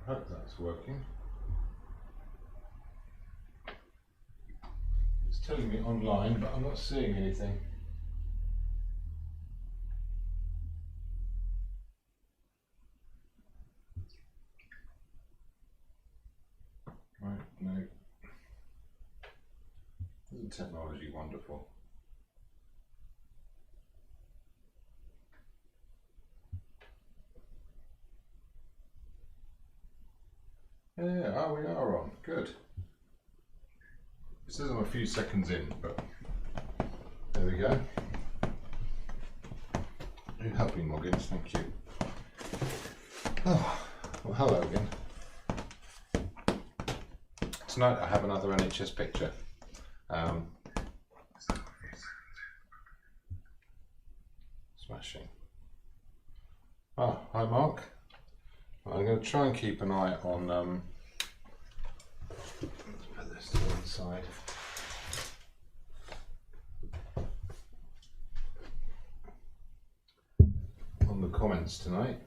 I hope that's working. It's telling me online, but I'm not seeing anything. Right, no. Isn't technology wonderful? Yeah, we are on. Good. It says I'm a few seconds in, but there we go. You're helping, Moggins, thank you. Oh, well, hello again. Tonight I have another NHS picture. Smashing. Ah, hi Mark. I'm going to try and keep an eye on, let's put this to one side. On the comments tonight.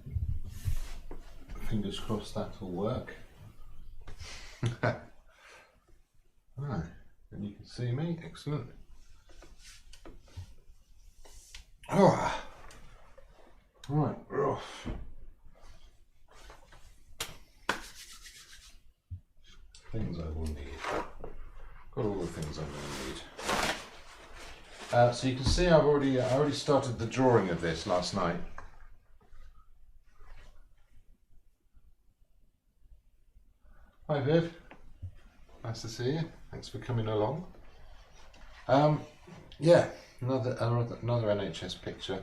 Fingers crossed that'll work. Right, and you can see me, excellent. Oh, right, rough. Things I will need. Got all the things I'm going to need. So you can see I already started the drawing of this last night. Hi Viv, nice to see you. Thanks for coming along. Yeah, another NHS picture.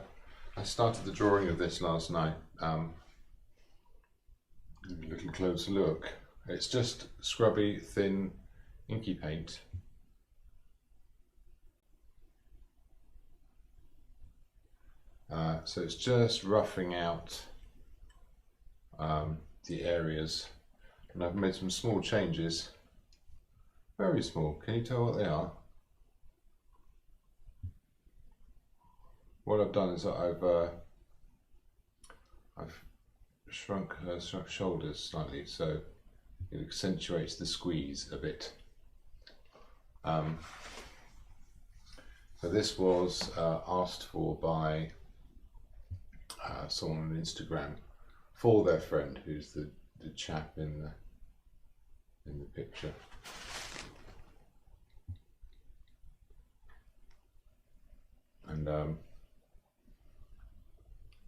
I started the drawing of this last night. A little closer look. It's just scrubby, thin, inky paint. So it's just roughing out the areas, and I've made some small changes. Very small. Can you tell what they are? What I've done is I've shrunk her shoulders slightly, so it accentuates the squeeze a bit. So this was asked for by someone on Instagram for their friend, who's the chap in the picture. And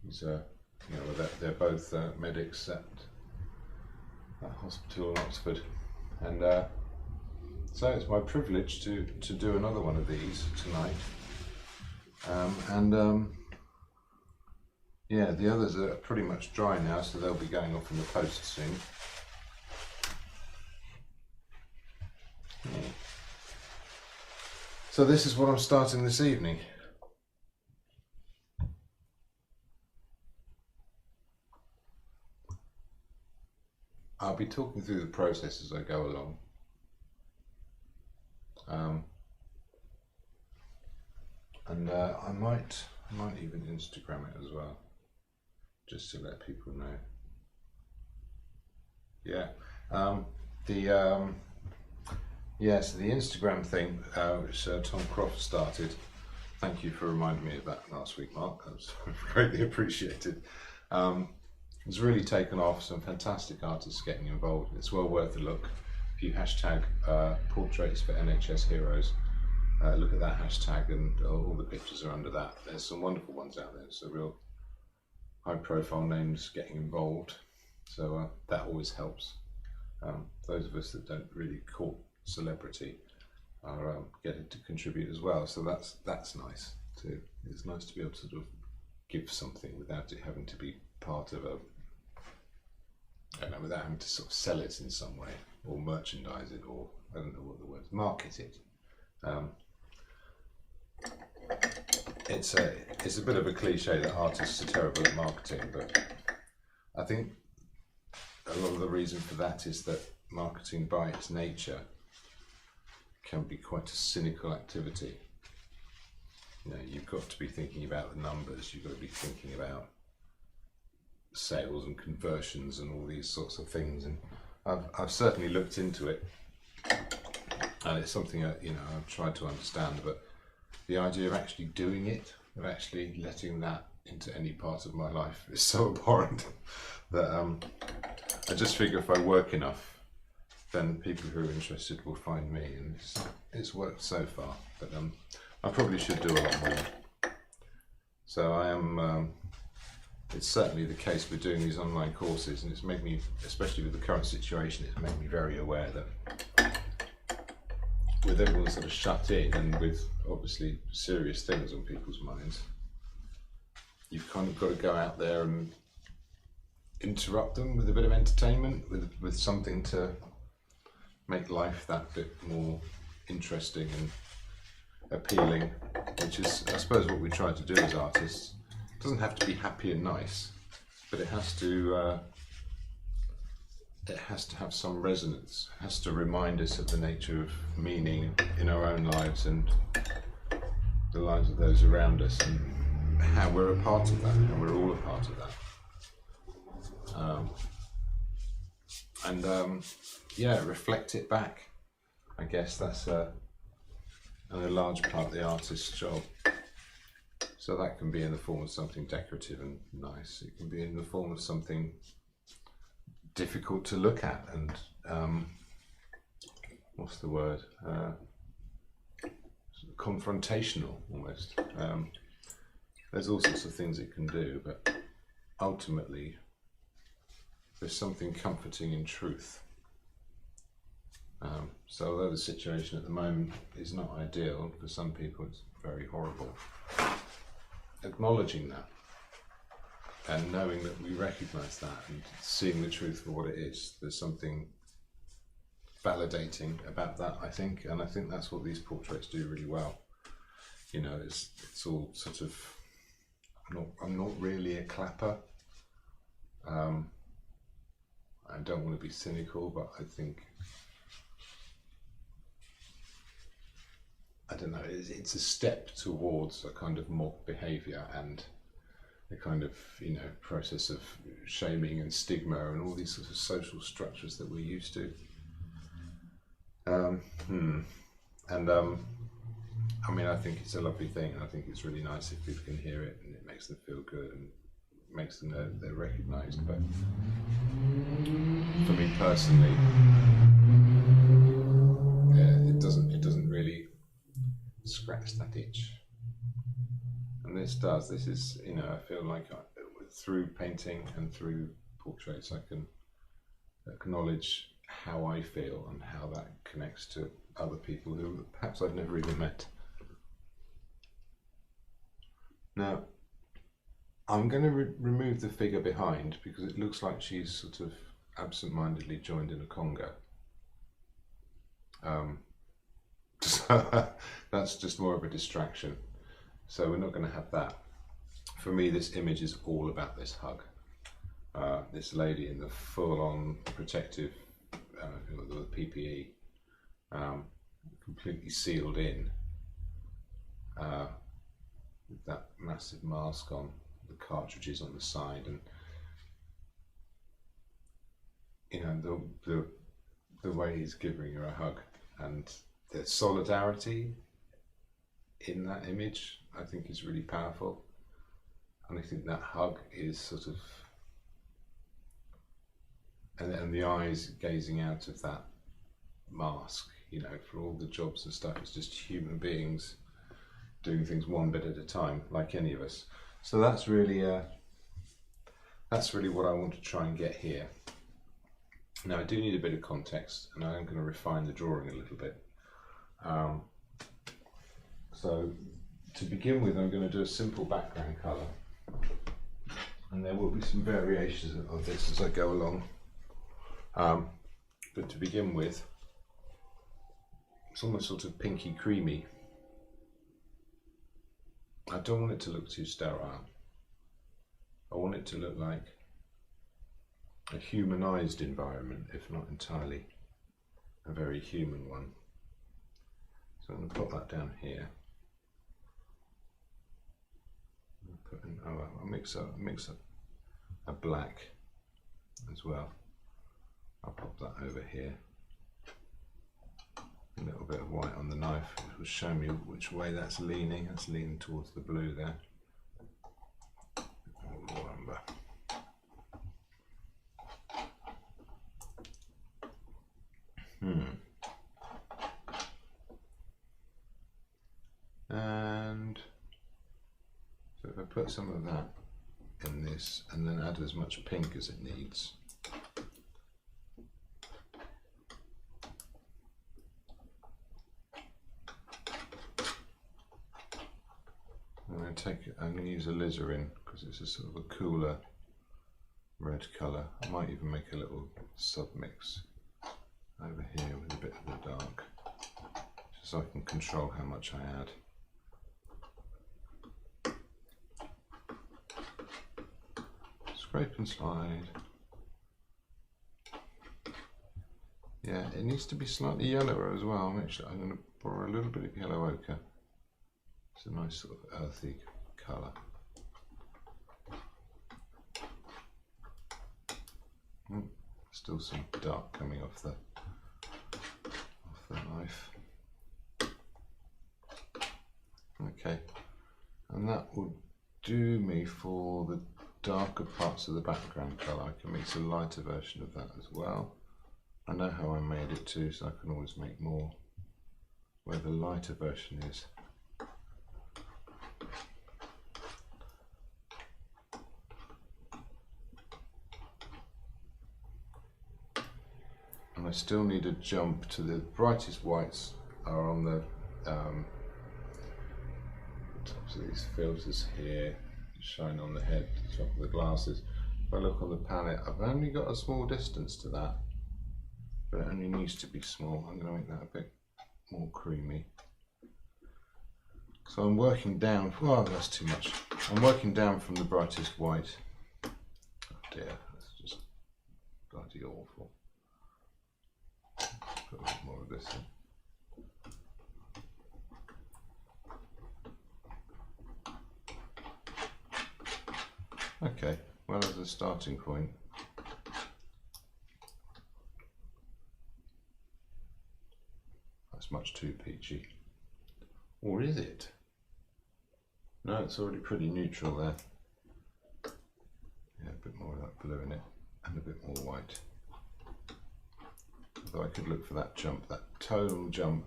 he's they're both medics at a hospital in Oxford, and so it's my privilege to do another one of these tonight. Yeah, the others are pretty much dry now, so they'll be going off in the post soon. Yeah. So this is what I'm starting this evening. I'll be talking through the process as I go along. I might even Instagram it as well, just to let people know. Yeah, so the Instagram thing, which Tom Croft started. Thank you for reminding me of that last week, Mark. That was greatly appreciated. It's really taken off. Some fantastic artists getting involved. It's well worth a look. If you hashtag portraits for NHS heroes, look at that hashtag, and all the pictures are under that. There's some wonderful ones out there. So real high-profile names getting involved. So that always helps. Those of us that don't really court celebrity are getting to contribute as well. So that's nice too. It's nice to be able to sort of give something without it having to be part of without having to sort of sell it in some way, or merchandise it, or I don't know what the word is, market it. It's a bit of a cliche that artists are terrible at marketing, but I think a lot of the reason for that is that marketing by its nature can be quite a cynical activity. You know, you've got to be thinking about the numbers, you've got to be thinking about sales and conversions and all these sorts of things, and I've certainly looked into it, and it's something that, you know, I've tried to understand, but the idea of actually doing it, of actually letting that into any part of my life is so abhorrent that I just figure if I work enough, then people who are interested will find me, and it's worked so far, but I probably should do a lot more. So I am, it's certainly the case with doing these online courses, and it's made me, especially with the current situation, it's made me very aware that with everyone sort of shut in, and with obviously serious things on people's minds, you've kind of got to go out there and interrupt them with a bit of entertainment, with something to make life that bit more interesting and appealing, which is, I suppose, what we try to do as artists. It doesn't have to be happy and nice, but it has to have some resonance. It has to remind us of the nature of meaning in our own lives and the lives of those around us, and how we're a part of that, and we're all a part of that. Yeah, reflect it back. I guess that's a large part of the artist's job. So that can be in the form of something decorative and nice. It can be in the form of something difficult to look at and what's the word? Confrontational almost. There's all sorts of things it can do, but ultimately there's something comforting in truth. So although the situation at the moment is not ideal, for some people it's very horrible, acknowledging that and knowing that we recognise that and seeing the truth for what it is, there's something validating about that, I think, and I think that's what these portraits do really well. You know, it's all sort of, I'm not really a clapper. I don't want to be cynical, but I think, I don't know, it's a step towards a kind of mock behaviour and the kind of, you know, process of shaming and stigma and all these sorts of social structures that we're used to. I mean, I think it's a lovely thing, and I think it's really nice if people can hear it and it makes them feel good and makes them know they're recognised. But for me personally, it doesn't really scratch that itch. And this does. This is, you know, I feel like through painting and through portraits, I can acknowledge how I feel and how that connects to other people who perhaps I've never even met. Now, I'm going to remove the figure behind because it looks like she's sort of absent-mindedly joined in a conga. So that's just more of a distraction. So we're not going to have that. For me, this image is all about this hug. This lady in the full-on protective with PPE, completely sealed in, with that massive mask on, the cartridges on the side, and you know the way he's giving her a hug and the solidarity in that image, I think, is really powerful. And I think that hug is sort of, and the eyes gazing out of that mask, you know, for all the jobs and stuff, it's just human beings doing things one bit at a time, like any of us. So that's really what I want to try and get here. Now I do need a bit of context, and I'm going to refine the drawing a little bit. So to begin with, I'm going to do a simple background colour, and there will be some variations of this as I go along. But to begin with, it's almost sort of pinky creamy. I don't want it to look too sterile. I want it to look like a humanised environment, if not entirely a very human one. So I'm going to put that down here. I'll mix up a black as well. I'll pop that over here. A little bit of white on the knife, which will show me which way that's leaning. That's leaning towards the blue there. More umber. And so if I put some of that in this and then add as much pink as it needs. I'm going to use alizarin because it's a sort of a cooler red colour. I might even make a little submix over here with a bit of the dark, just so I can control how much I add. Scrape and slide. Yeah, it needs to be slightly yellower as well. Actually, I'm going to borrow a little bit of yellow ochre. It's a nice sort of earthy colour. Still some dark coming off the knife. Okay, and that will do me for the darker parts of the background colour. I can mix a lighter version of that as well. I know how I made it too, so I can always make more where the lighter version is. I still need a jump to the brightest whites are on the tops of these filters here, shine on the head, the top of the glasses. If I look on the palette, I've only got a small distance to that, but it only needs to be small. I'm going to make that a bit more creamy. So I'm working down, oh that's too much. I'm working down from the brightest white. Oh dear, that's just bloody awful. Put a bit more of this in. Okay, well as a starting point, that's much too peachy. Or is it? No, it's already pretty neutral there. Yeah, a bit more of that blue in it and a bit more white. Although I could look for that jump, that tonal jump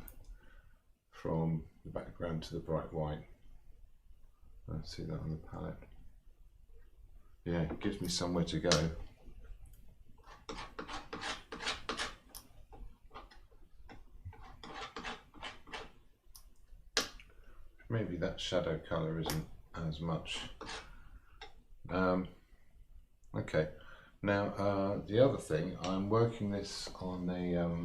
from the background to the bright white. Let's see that on the palette. Yeah, it gives me somewhere to go. Maybe that shadow colour isn't as much. Okay. Now, the other thing, I'm working this on a,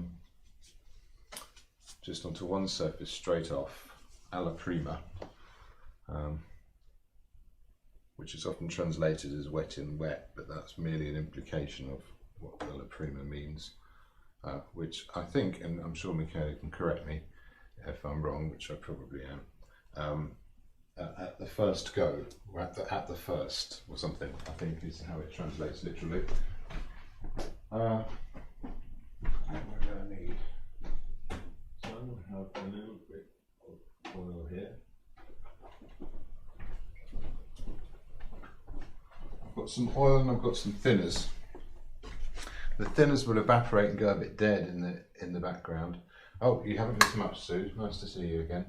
just onto one surface straight off, alla prima, which is often translated as wet in wet, but that's merely an implication of what alla prima means, which I think, and I'm sure Michaela can correct me if I'm wrong, which I probably am, at the first go, or at the first, or something, I think is how it translates literally. What am I going to need? So I'm going to have a little bit of oil here. I've got some oil and I've got some thinners. The thinners will evaporate and go a bit dead in the background. Oh, you haven't missed much, Sue. Nice to see you again.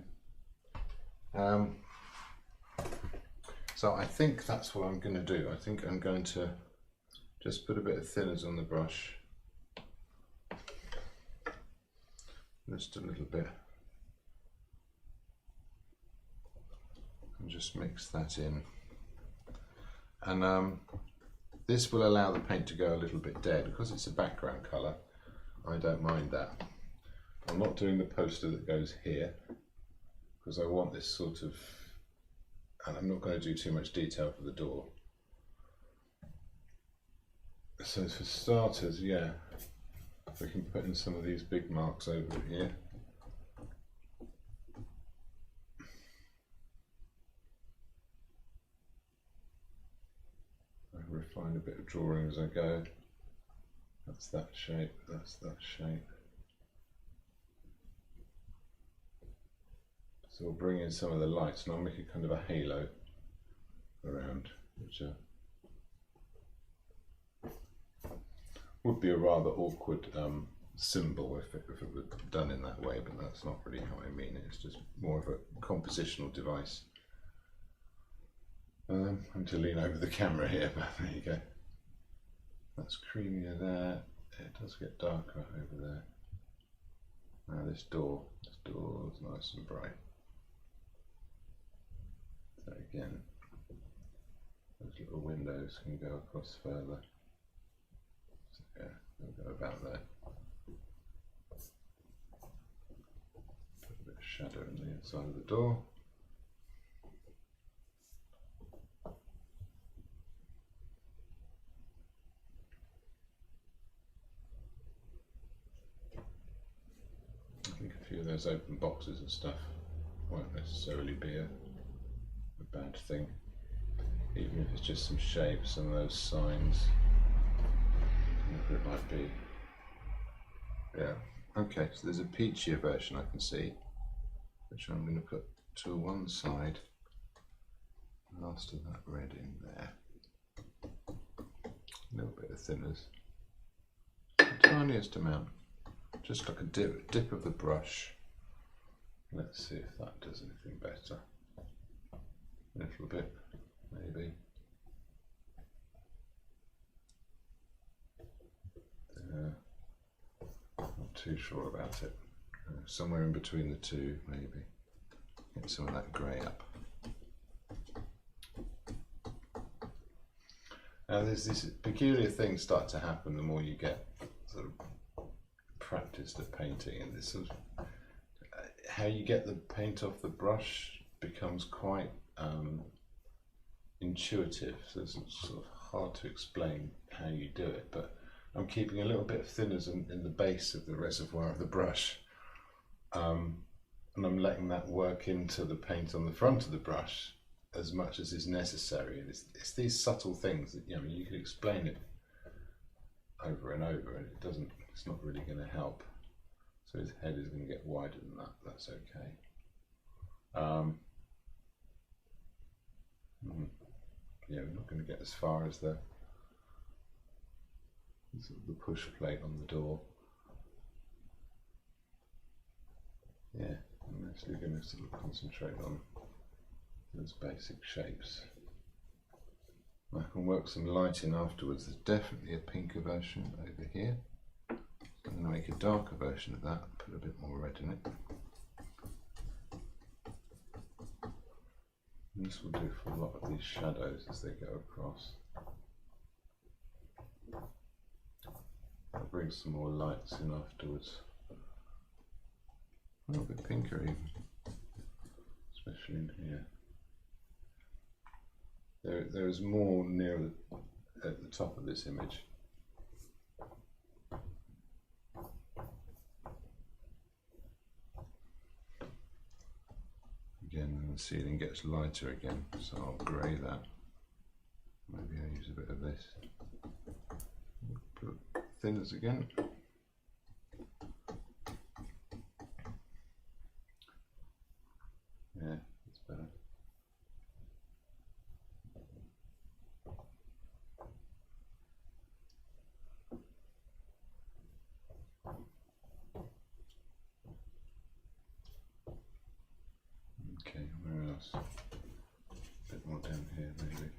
So I think that's what I'm going to do. I think I'm going to just put a bit of thinners on the brush. Just a little bit. And just mix that in. And this will allow the paint to go a little bit dead. Because it's a background colour, I don't mind that. I'm not doing the poster that goes here, because I want this sort of, and I'm not going to do too much detail for the door. So for starters, yeah, we can put in some of these big marks over here. I refine find a bit of drawing as I go. That's that shape, that's that shape. So we'll bring in some of the lights and I'll make a kind of a halo around, which would be a rather awkward symbol if it were done in that way, but that's not really how I mean it. It's just more of a compositional device. I'm to lean over the camera here, but there you go. That's creamier there. It does get darker over there. Now this door is nice and bright. So again, those little windows can go across further. So yeah, they'll go about there. Put a bit of shadow on the inside of the door. I think a few of those open boxes and stuff won't necessarily be a bad thing, even if it's just some shapes, some of those signs, whatever it might be. Yeah, okay, so there's a peachier version I can see, which I'm going to put to one side, and after that red in there. A little bit of thinners, the tiniest amount, just like a dip of the brush. Let's see if that does anything better. A little bit, maybe. Not too sure about it. Somewhere in between the two, maybe. Get some of that grey up. Now there's these peculiar things start to happen the more you get sort of practiced at painting, and this sort of how you get the paint off the brush becomes quite intuitive, so it's sort of hard to explain how you do it, but I'm keeping a little bit of thinners in the base of the reservoir of the brush, and I'm letting that work into the paint on the front of the brush as much as is necessary. And it's these subtle things that, you know, you can explain it over and over and it's not really going to help. So his head is going to get wider than that, that's okay. Yeah, we're not going to get as far as the push plate on the door. Yeah, I'm actually going to sort of concentrate on those basic shapes. I can work some light in afterwards. There's definitely a pinker version over here. I'm going to make a darker version of that, put a bit more red in it. And this will do for a lot of these shadows as they go across. I'll bring some more lights in afterwards. A little bit pinker even, especially in here. There is more near at the top of this image. Again, the ceiling gets lighter again, so I'll grey that. Maybe I'll use a bit of this. Put thinners again. Yeah, that's better. Okay, where else? A bit more down here, maybe.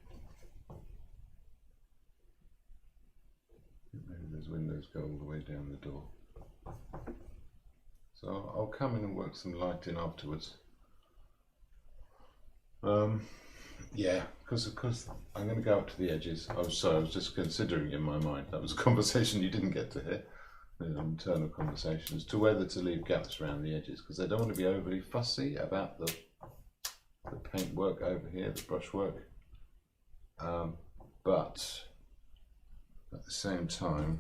Maybe those windows go all the way down the door. So I'll come in and work some light in afterwards. Yeah, because I'm going to go up to the edges. I was just considering in my mind, that was a conversation you didn't get to hear, an internal conversation as to whether to leave gaps around the edges, because I don't want to be overly fussy about the paint work over here, the brush work, but at the same time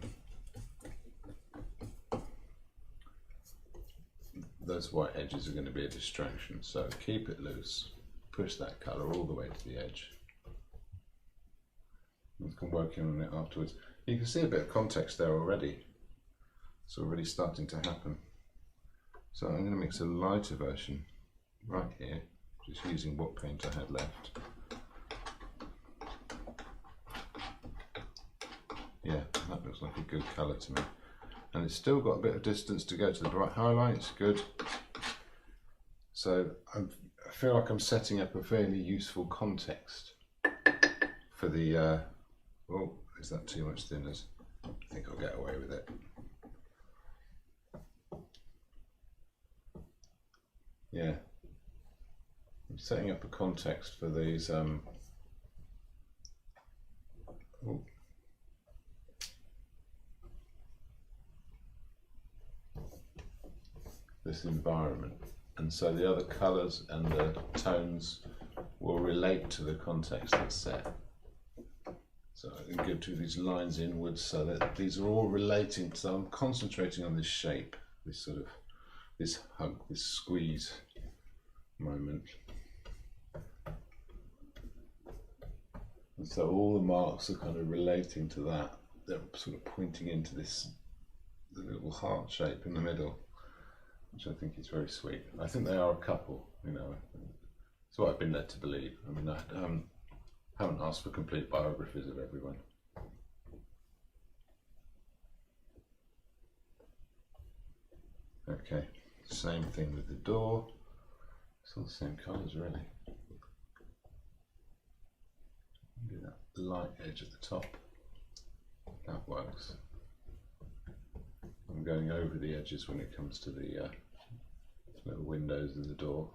those white edges are going to be a distraction, so keep it loose, push that colour all the way to the edge. We can work in on it afterwards. You can see a bit of context there already. It's already starting to happen. So I'm going to mix a lighter version right here, just using what paint I had left. Yeah, that looks like a good colour to me. And it's still got a bit of distance to go to the bright highlights, good. So I feel like I'm setting up a fairly useful context for the, oh, is that too much thinners? I think I'll get away with it. Yeah, I'm setting up a context for these, oh, this environment, and so the other colours and the tones will relate to the context that's set. So I can go to these lines inwards so that these are all relating, so I'm concentrating on this shape, this sort of, this hug, this squeeze moment. And so all the marks are kind of relating to that. They're sort of pointing into this, the little heart shape in the middle, which I think is very sweet. I think they are a couple, you know. It's what I've been led to believe. I mean, I haven't asked for complete biographies of everyone. Okay, same thing with the door. It's all the same colours really. Do that light edge at the top. That works. I'm going over the edges when it comes to the little windows in the door.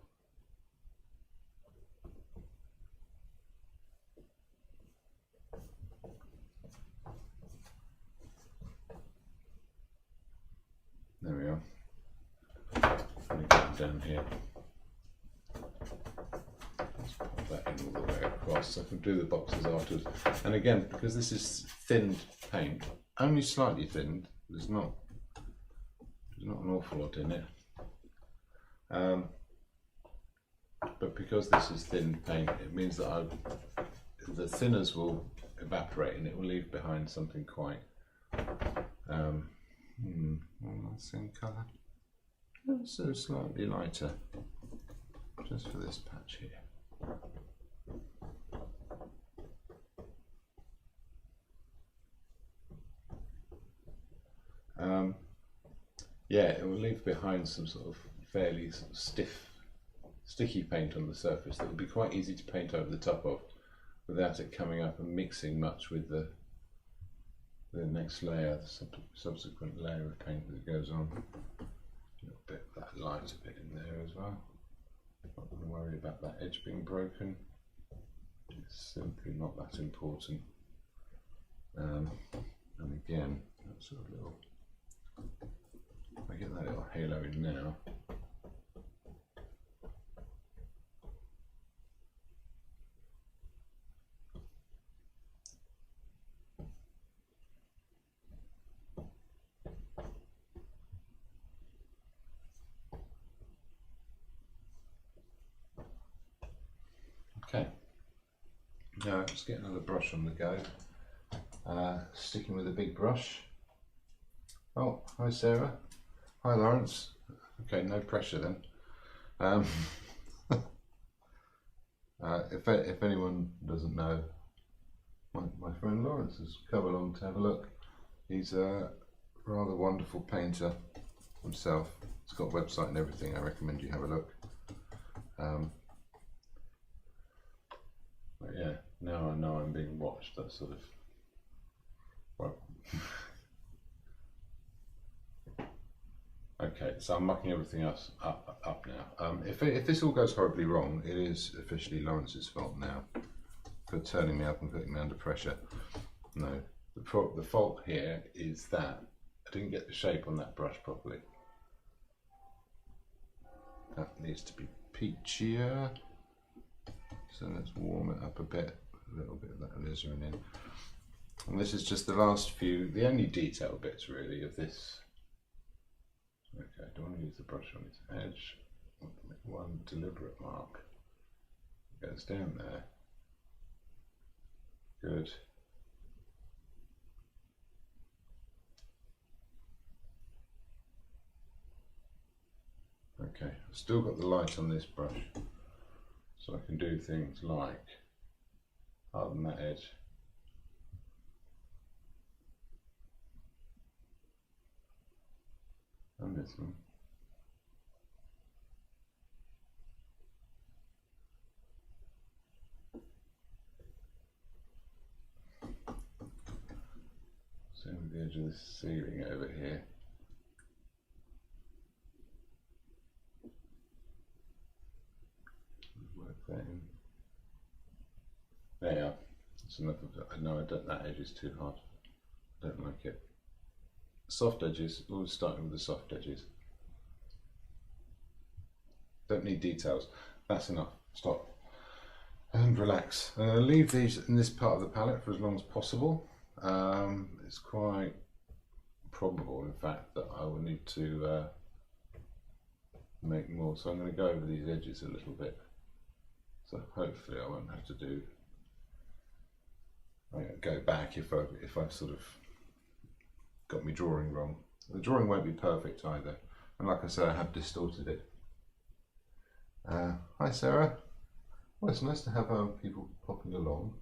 There we are. Let me get down here. Let's pop that in all the way across so I can do the boxes afterwards. And again, because this is thinned paint, only slightly thinned, there's not an awful lot in it. But because this is thin paint, it means that the thinners will evaporate and it will leave behind something quite same colour, so slightly lighter, just for this patch here. Yeah, it will leave behind some sort of fairly sort of sticky paint on the surface that will be quite easy to paint over the top of without it coming up and mixing much with the next layer, the subsequent layer of paint that goes on. A little bit of that light bit in there as well. Not going to worry about that edge being broken. It's simply not that important. And again, that sort of little, I get that little halo in now. Okay, now let's get another brush on the go. Sticking with a big brush. Oh, hi Sarah. Hi Lawrence. Okay, no pressure then. If anyone doesn't know, my friend Lawrence has come along to have a look. He's a rather wonderful painter himself. He's got a website and everything. I recommend you have a look. But yeah, now I know I'm being watched. That's sort of, well. Okay, so I'm mucking everything else up now. If this all goes horribly wrong, it is officially Lawrence's fault now for turning me up and putting me under pressure. No, the fault here is that I didn't get the shape on that brush properly. That needs to be peachier. So let's warm it up a bit, a little bit of that alizarin in. And this is just the last few, the only detail bits really of this. Okay, I don't want to use the brush on its edge. I want to make one deliberate mark. It goes down there. Good. Okay, I've still got the light on this brush, so I can do things like harden that edge. And this one. Same with the edge of the ceiling over here. Work that in. There you are. That's enough of it. I know that edge is too hard. I don't like it. Soft edges, always starting with the soft edges. Don't need details. That's enough. Stop. And relax. I'm going to leave these in this part of the palette for as long as possible. It's quite probable, in fact, that I will need to make more. So I'm going to go over these edges a little bit. So hopefully I won't have to do. I'm going to go back if I've sort of got my drawing wrong. The drawing won't be perfect either, and like I said, I have distorted it. Hi Sarah. Well, it's nice to have people popping along.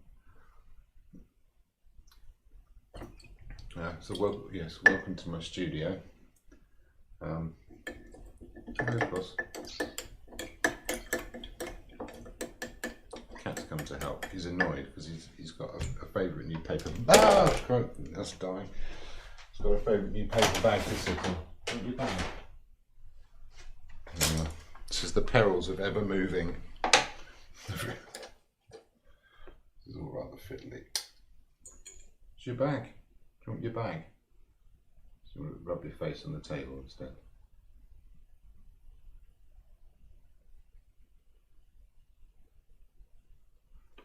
Welcome to my studio. Of course. Cat's come to help. He's annoyed because he's got a favourite new paper. Ah, that's dying. He's got a favourite new paper bag to sit in. This is the perils of ever moving. This is all rather fiddly. It's your bag. Do you want your bag? So you want to rub your face on the table instead.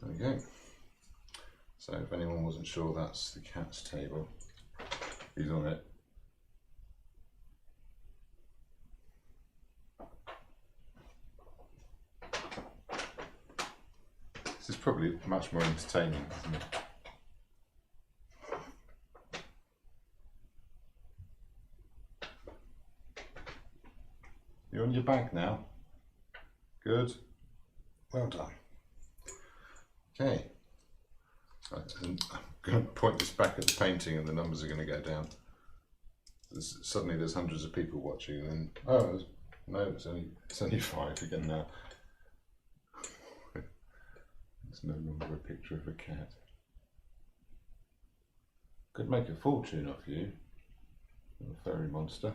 There we go. So if anyone wasn't sure, that's the cat's table. He's on it. This is probably much more entertaining, isn't it? You're on your back now. Good. Well done. Okay. And I'm going to point this back at the painting and the numbers are going to go down. Suddenly there's hundreds of people watching and then, oh, no, it's only 5 again now. It's no longer a picture of a cat. Could make a fortune off you, a fairy monster.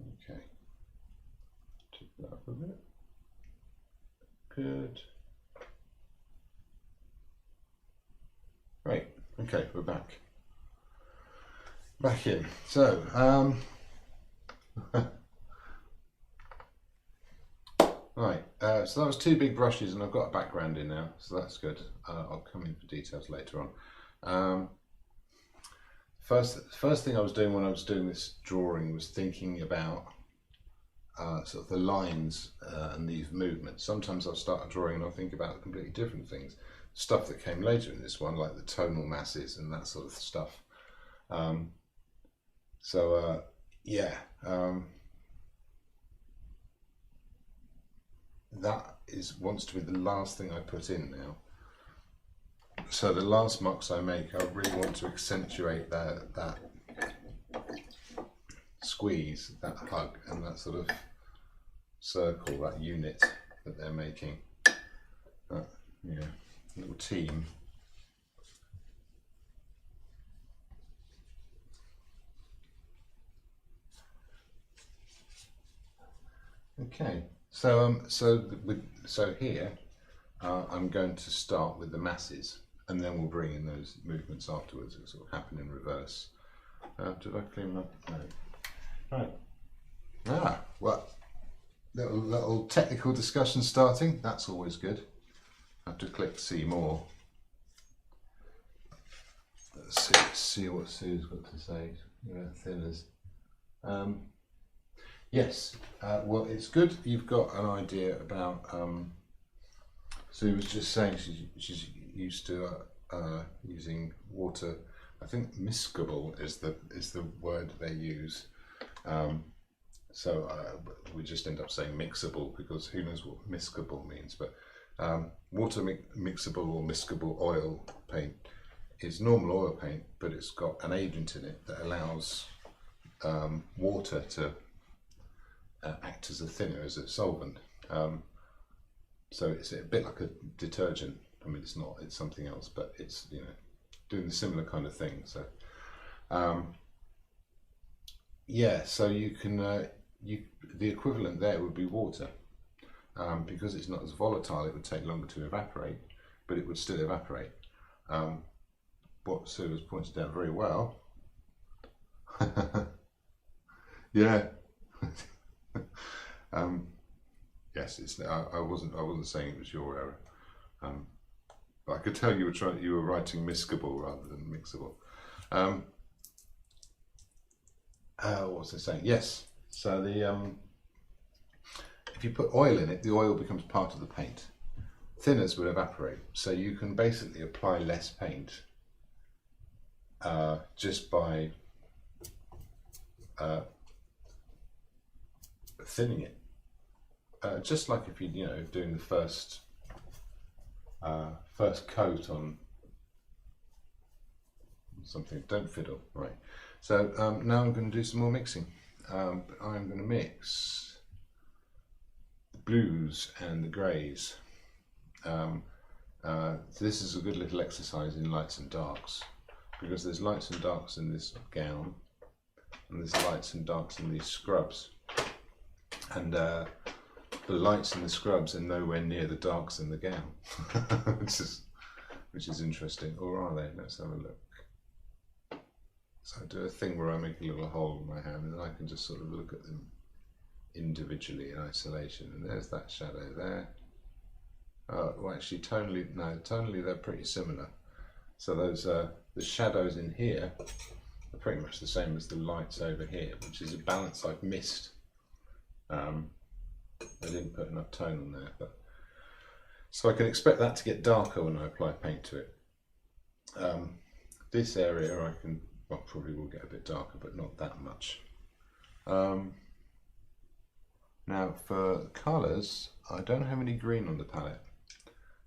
Okay, tip that up a bit. Good. Right, okay, we're back. Back in. So, right, so that was 2 big brushes and I've got a background in now, so that's good. I'll come in for details later on. First thing I was doing when I was doing this drawing was thinking about sort of the lines and these movements. Sometimes I'll start a drawing and I'll think about completely different things. Stuff that came later in this one, like the tonal masses and that sort of stuff. That wants to be the last thing I put in now. So the last marks I make, I really want to accentuate that squeeze, that hug, and that sort of circle, that unit that they're making. Little team. Okay, so here I'm going to start with the masses, and then we'll bring in those movements afterwards. It'll sort of happen in reverse. Did I clean up? No. Right. Well, little technical discussion starting. That's always good. I have to click see more. Let's see what Sue's got to say about thinners. Yes, well, it's good you've got an idea about. Sue was just saying she's used to using water I think miscible is the word they use. So we just end up saying mixable because who knows what miscible means. But water mixable or miscible oil paint is normal oil paint, but it's got an agent in it that allows water to act as a thinner, as a solvent. So it's a bit like a detergent. I mean, it's not, it's something else, but it's, you know, doing the similar kind of thing. So yeah, so you can the equivalent there would be water. Because it's not as volatile, it would take longer to evaporate, but it would still evaporate. What Sue has pointed out very well. Yeah. Yes, it's. I wasn't saying it was your error, but I could tell you were writing miscible rather than mixable. What was I saying? Yes. So the if you put oil in it, the oil becomes part of the paint. Thinners will evaporate, so you can basically apply less paint just by thinning it. Just like if you know doing the first coat on something. Don't fiddle, right? So now I'm going to do some more mixing. I'm going to mix the blues and the greys. So this is a good little exercise in lights and darks, because there's lights and darks in this gown, and there's lights and darks in these scrubs, and the lights in the scrubs are nowhere near the darks in the gown, which is interesting. Or are they? Let's have a look. So I do a thing where I make a little hole in my hand, and I can just sort of look at them individually in isolation. And there's that shadow there. Well, actually, tonally they're pretty similar. So those the shadows in here are pretty much the same as the lights over here, which is a balance I've missed. I didn't put enough tone on there, but so I can expect that to get darker when I apply paint to it. This area I can, well, probably will get a bit darker, but not that much. Now for colours, I don't have any green on the palette.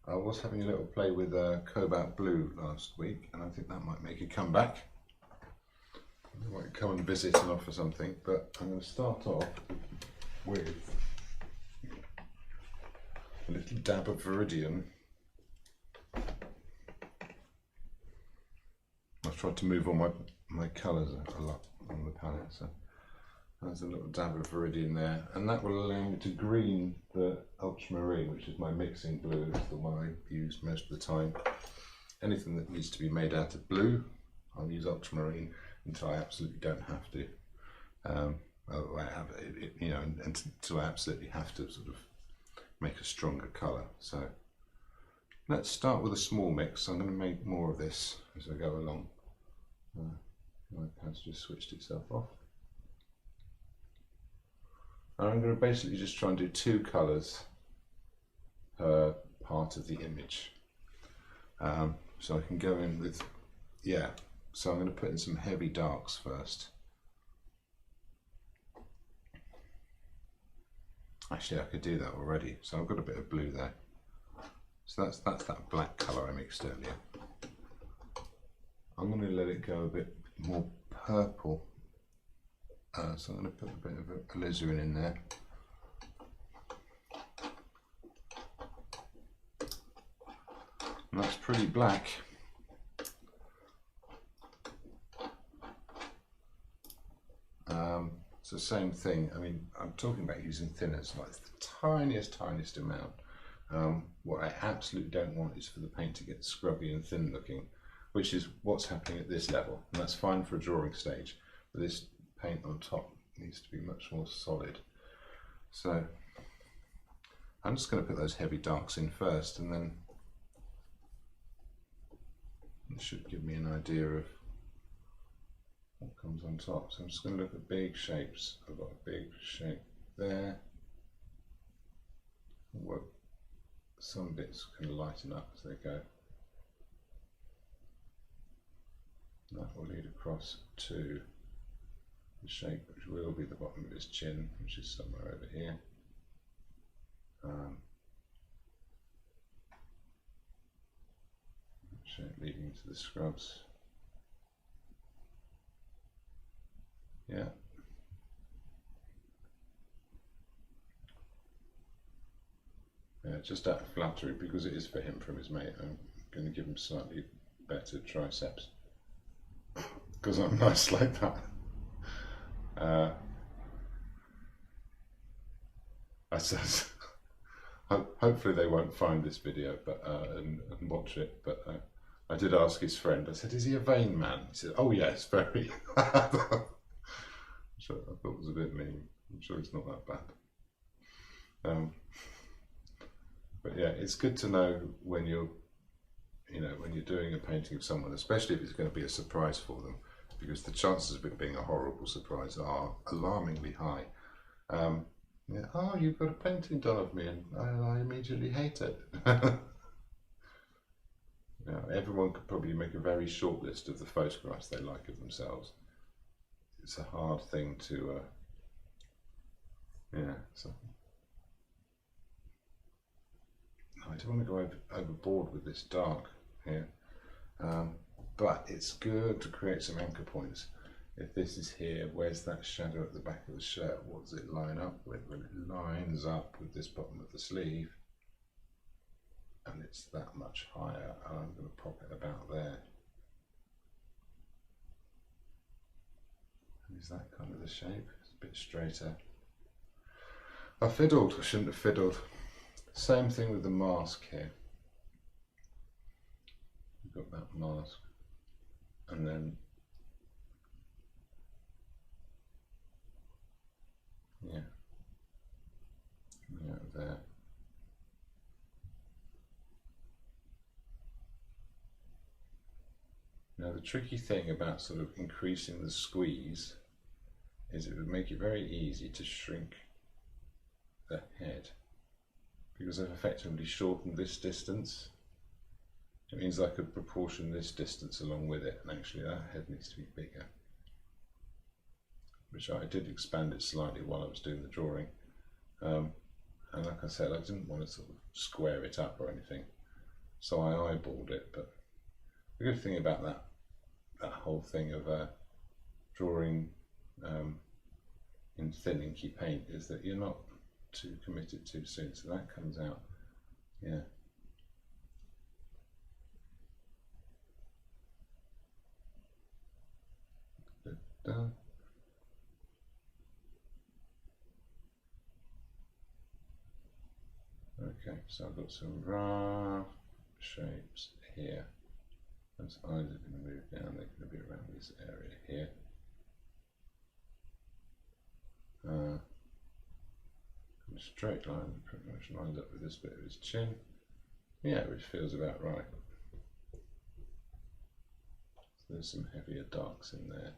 I was having a little play with cobalt blue last week, and I think that might make a comeback. I might come and visit and offer something, but I'm going to start off with a little dab of Viridian. I've tried to move all my colours a lot on the palette, so there's a little dab of Viridian there, and that will allow me to green the ultramarine, which is my mixing blue. It's the one I use most of the time. Anything that needs to be made out of blue, I'll use ultramarine until I absolutely don't have to. You know, until I absolutely have to sort of make a stronger colour. So let's start with a small mix. I'm going to make more of this as I go along. My pad's just switched itself off. And I'm going to basically just try and do 2 colours per part of the image. So I can go in with, yeah, so I'm going to put in some heavy darks first. Actually, I could do that already. So I've got a bit of blue there. So that's that black colour I mixed earlier. I'm going to let it go a bit more purple. So I'm going to put a bit of alizarin in there. And that's pretty black. It's the same thing. I mean, I'm talking about using thinners, like the tiniest amount. What I absolutely don't want is for the paint to get scrubby and thin looking, which is what's happening at this level. And that's fine for a drawing stage, but this paint on top needs to be much more solid. So I'm just going to put those heavy darks in first, and then it should give me an idea of what comes on top. So I'm just going to look at big shapes. I've got a big shape there. Some bits can lighten up as they go. That will lead across to the shape which will be the bottom of his chin, which is somewhere over here. Shape leading to the scrubs. Yeah. Yeah, just out of flattery, because it is for him from his mate, I'm going to give him slightly better triceps. Because I'm nice like that. I says, hopefully they won't find this video and watch it, but I did ask his friend, I said, is he a vain man? He said, oh yes, very. Which I thought was a bit mean. I'm sure it's not that bad. But yeah, it's good to know when you're doing a painting of someone, especially if it's going to be a surprise for them, because the chances of it being a horrible surprise are alarmingly high. Yeah, oh, you've got a painting done of me, and I immediately hate it. Everyone could probably make a very short list of the photographs they like of themselves. It's a hard thing to, so. I don't want to go overboard with this dark here, but it's good to create some anchor points. If this is here, where's that shadow at the back of the shirt? What does it line up with? Well, it lines up with this bottom of the sleeve, and it's that much higher, and I'm going to pop it about there. And is that kind of the shape? It's a bit straighter. I fiddled, I shouldn't have fiddled. Same thing with the mask here. You've got that mask, and then there. Now the tricky thing about sort of increasing the squeeze is it would make it very easy to shrink the head, because I've effectively shortened this distance. It means I could proportion this distance along with it, and actually that head needs to be bigger, which I did expand it slightly while I was doing the drawing. And like I said, I didn't want to sort of square it up or anything, so I eyeballed it. But the good thing about that whole thing of drawing in thin inky paint is that you're not too committed too soon, so that comes out, yeah. Da-da. Okay, so I've got some rough shapes here. Those eyes are going to move down, they're going to be around this area here. A straight line pretty much lines up with this bit of his chin. Yeah, which feels about right. So there's some heavier darks in there.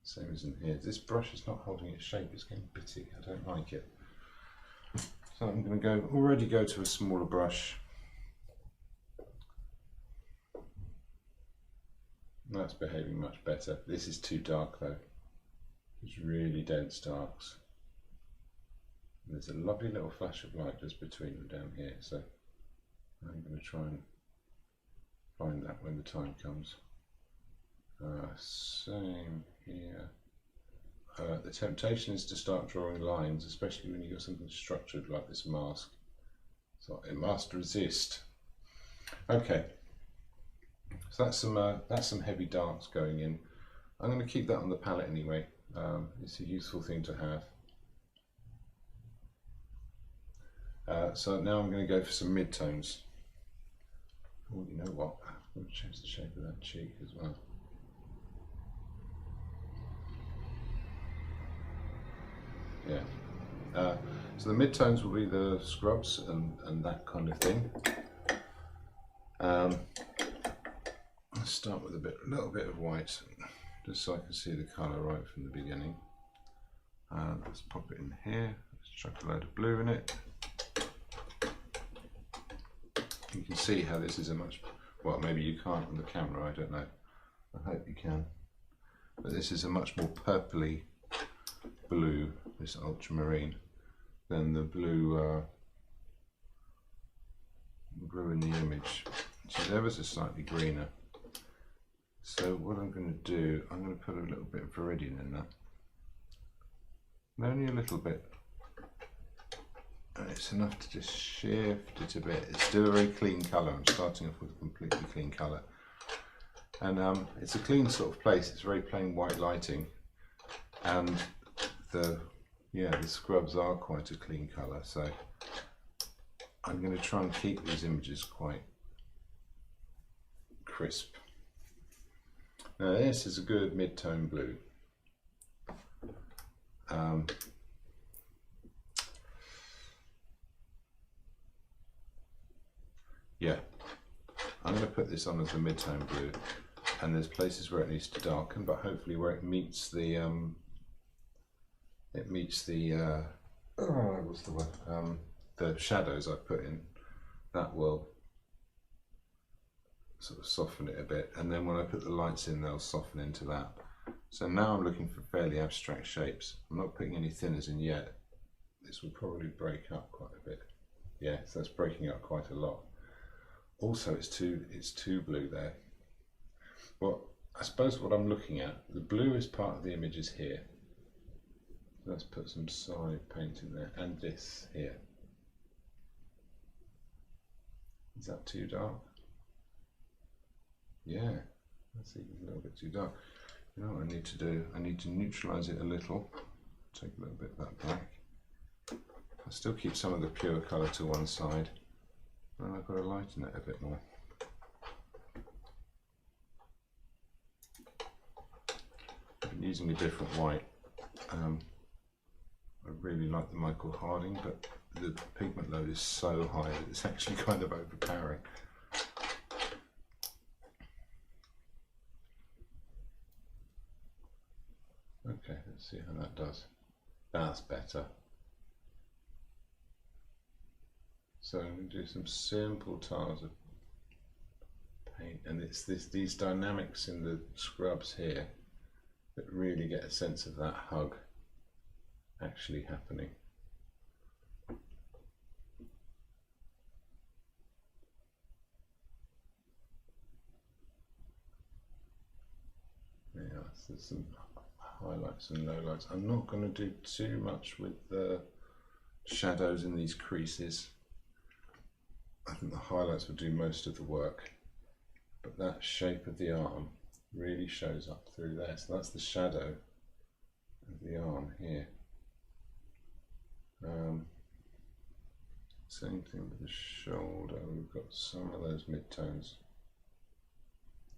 Same as in here. This brush is not holding its shape, it's getting bitty, I don't like it. So I'm going to already go to a smaller brush. That's behaving much better. This is too dark though. It's really dense darks. And there's a lovely little flash of light just between them down here, so I'm going to try and find that when the time comes. Same here. The temptation is to start drawing lines, especially when you've got something structured like this mask. So it must resist. Okay, so that's some heavy darks going in. I'm going to keep that on the palette anyway. It's a useful thing to have. So now I'm going to go for some mid-tones. Oh, you know what? I'm going to change the shape of that cheek as well. Yeah. So the mid-tones will be the scrubs and that kind of thing. Let's start with a little bit of white, just so I can see the colour right from the beginning. Let's pop it in here. Let's chuck a load of blue in it. You can see how this is a much Well, maybe you can't on the camera, I don't know. I hope you can. But this is a much more purpley blue, this ultramarine, than the blue in the image, which is ever so slightly greener. So what I'm going to do, I'm going to put a little bit of Viridian in there. And only a little bit. And it's enough to just shift it a bit. It's still a very clean colour. I'm starting off with a completely clean colour. And it's a clean sort of place. It's very plain white lighting. And the scrubs are quite a clean colour. So I'm going to try and keep these images quite crisp. Now this is a good mid-tone blue. Yeah, I'm going to put this on as a mid-tone blue, and there's places where it needs to darken, but hopefully where it meets the the shadows I put in, that will sort of soften it a bit, and then when I put the lights in, they'll soften into that. So now I'm looking for fairly abstract shapes. I'm not putting any thinners in yet. This will probably break up quite a bit. Yeah, so that's breaking up quite a lot. Also, it's too blue there. Well, I suppose what I'm looking at, the blue is part of the images here. Let's put some side paint in there, and this here. Is that too dark? Yeah, that's even a little bit too dark. You know what I need to do? I need to neutralise it a little. Take a little bit of that black. I'll still keep some of the pure colour to one side. And I've got to lighten it a bit more. I've been using a different white. I really like the Michael Harding, but the pigment load is so high that it's actually kind of overpowering. Okay, let's see how that does. That's better. So I'm going to do some simple tiles of paint, and it's these dynamics in the scrubs here that really get a sense of that hug actually happening. Yeah, so there's some highlights and lowlights. I'm not going to do too much with the shadows in these creases. I think the highlights will do most of the work, but that shape of the arm really shows up through there. So that's the shadow of the arm here. Same thing with the shoulder. We've got some of those mid-tones.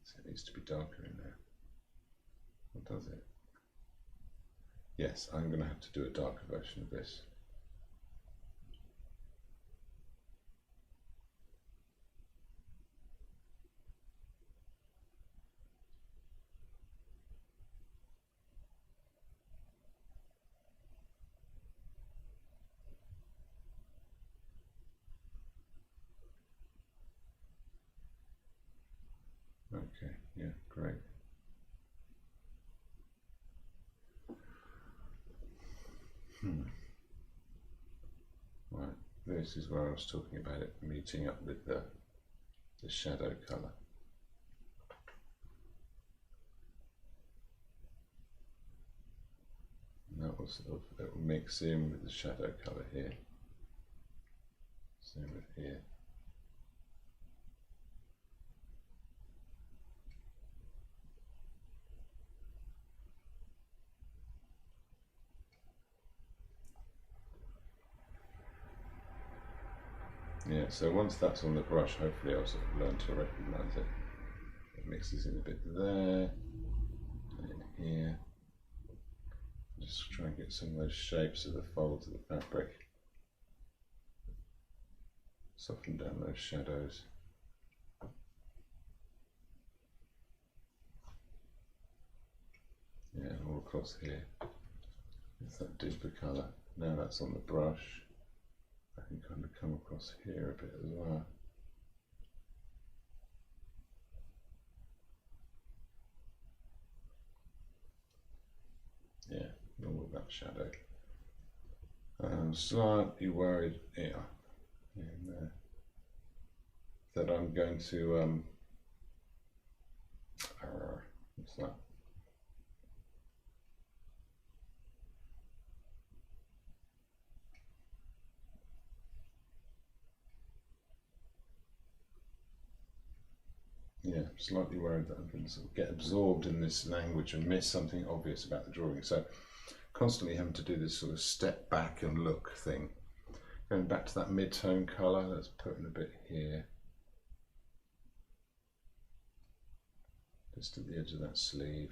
So it needs to be darker in there. Or does it? Yes, I'm going to have to do a darker version of this. Okay, yeah, great. Right, this is where I was talking about it meeting up with the shadow colour. And that will sort of, it will mix in with the shadow colour here. Same with here. Yeah, so once that's on the brush, hopefully I'll sort of learn to recognise it. It mixes in a bit there, and here. Just try and get some of those shapes of the folds of the fabric. Soften down those shadows. Yeah, all across here. It's that deeper colour. Now that's on the brush. I can kind of come across here a bit as well. all of that shadow. Slightly worried here in there that I'm going to what's that? Yeah, slightly worried that I'm going to sort of get absorbed in this language and miss something obvious about the drawing. So constantly having to do this sort of step back and look thing. Going back to that mid-tone colour, let's put in a bit here. Just at the edge of that sleeve.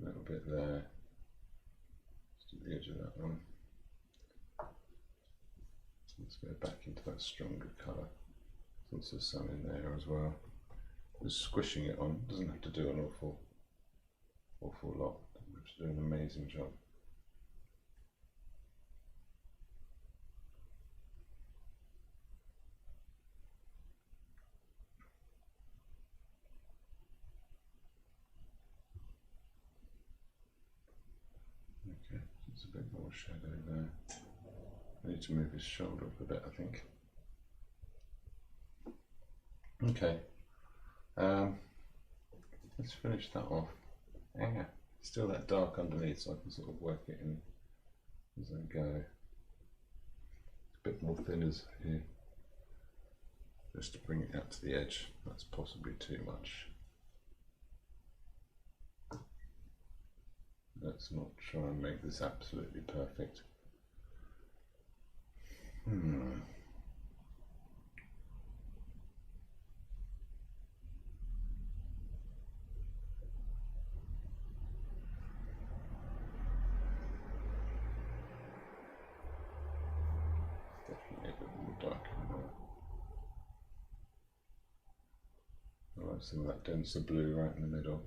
A little bit there. Just at the edge of that one. Let's go back into that stronger colour. There's also some in there as well. Just squishing it on. Doesn't have to do an awful lot. Doesn't have to do an amazing job. Okay, there's a bit more shadow there. I need to move his shoulder up a bit, I think. Okay, let's finish that off. Yeah, still that dark underneath, so I can sort of work it in as I go. A bit more thinners here, just to bring it out to the edge. That's possibly too much. Let's not try and make this absolutely perfect. Definitely a bit more dark in there. I like some of that denser blue right in the middle.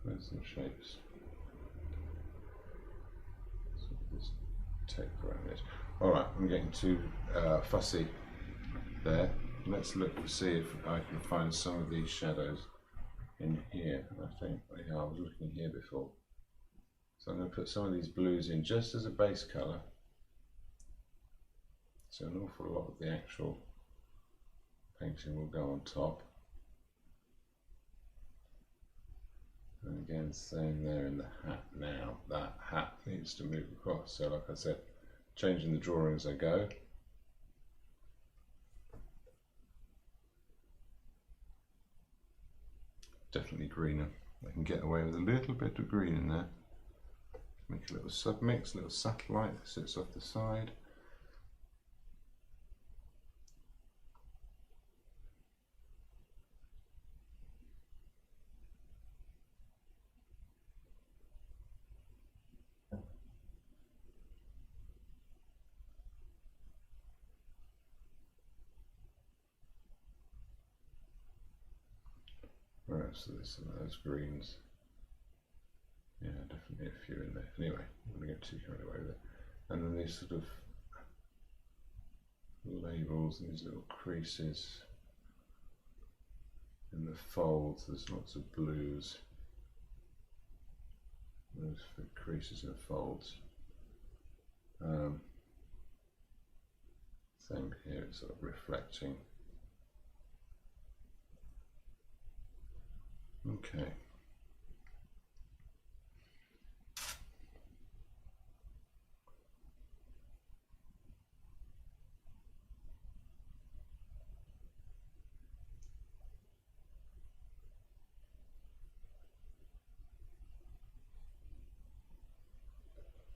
There's some shapes. So just take around it. Alright, I'm getting too fussy there. Let's look to see if I can find some of these shadows in here. I think, yeah, I was looking here before. So I'm going to put some of these blues in just as a base colour. So an awful lot of the actual painting will go on top. And again, same there in the hat now. That hat needs to move across. So like I said, changing the drawing as I go. Definitely greener. I can get away with a little bit of green in there. Make a little submix, a little satellite that sits off the side. Right, so there's some of those greens. Yeah, definitely a few in there. Anyway, I'm going to get too carried away with it. And then these sort of labels, these little creases in the folds, there's lots of blues. Those creases and folds. Same here, it's sort of reflecting. Okay.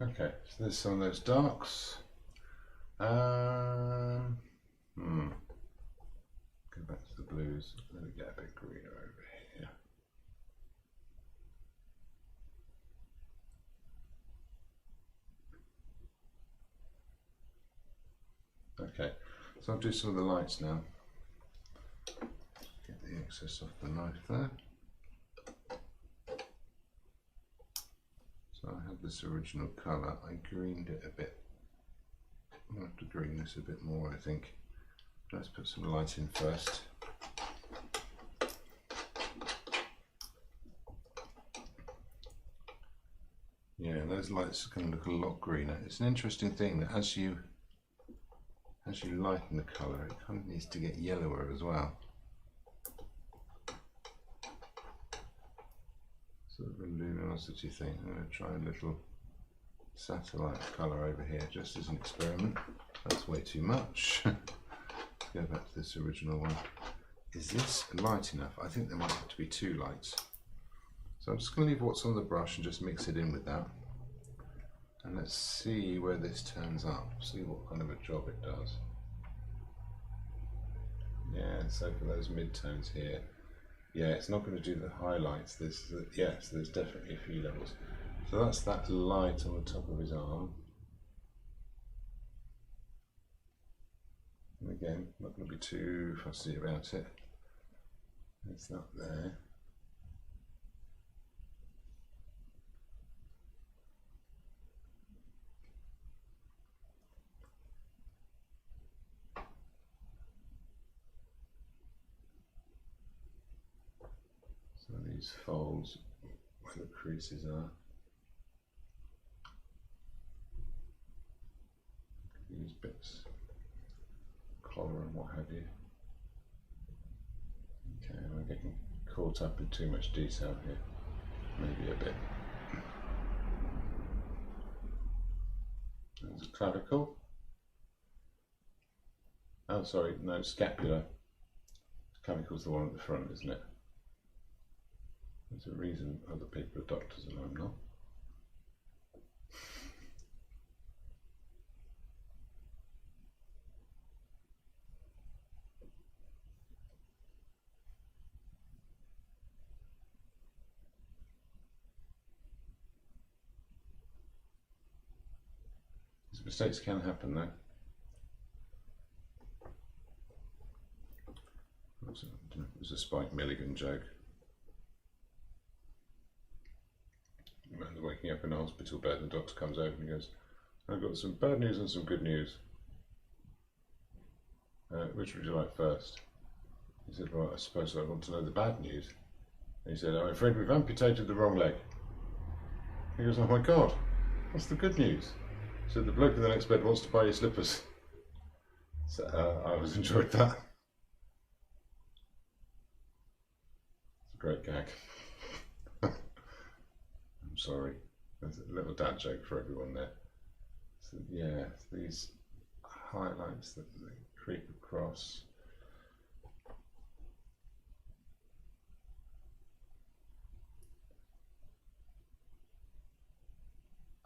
Okay, so there's some of those darks. Go back to the blues. Let me get a bit greener over here. Okay, so I'll do some of the lights now. Get the excess off the knife there. So I had this original colour, I greened it a bit. I'll have to green this a bit more, I think. Let's put some light in first. Yeah, those lights are going to look a lot greener. It's an interesting thing that as you lighten the colour, it kind of needs to get yellower as well. Sort of a luminosity thing. I'm going to try a little satellite colour over here just as an experiment. That's way too much. Let's go back to this original one. Is this light enough? I think there might have to be 2 lights. So I'm just going to leave what's on the brush and just mix it in with that. And let's see where this turns up, see what kind of a job it does. Yeah, so for those mid-tones here, yeah, it's not going to do the highlights. So there's definitely a few levels. So that's that light on the top of his arm. And again, not going to be too fussy about it. It's not there. So these folds where the creases are. These bits, collar and what have you. Okay, I'm getting caught up in too much detail here. Maybe a bit. There's a clavicle. Oh, sorry, no, scapula. Clavicle's the one at the front, isn't it? There's a reason other people are doctors and I'm not. These mistakes can happen though. It was a Spike Milligan joke. I remember waking up in a hospital bed and the doctor comes over and he goes, I've got some bad news and some good news. Which would you like first? He said, well, I suppose I want to know the bad news. And he said, I'm afraid we've amputated the wrong leg. He goes, oh my God, what's the good news? He said, the bloke in the next bed wants to buy your slippers. So I always enjoyed that. It's a great gag. I'm sorry. There's a little dad joke for everyone there. So yeah, these highlights that they creep across.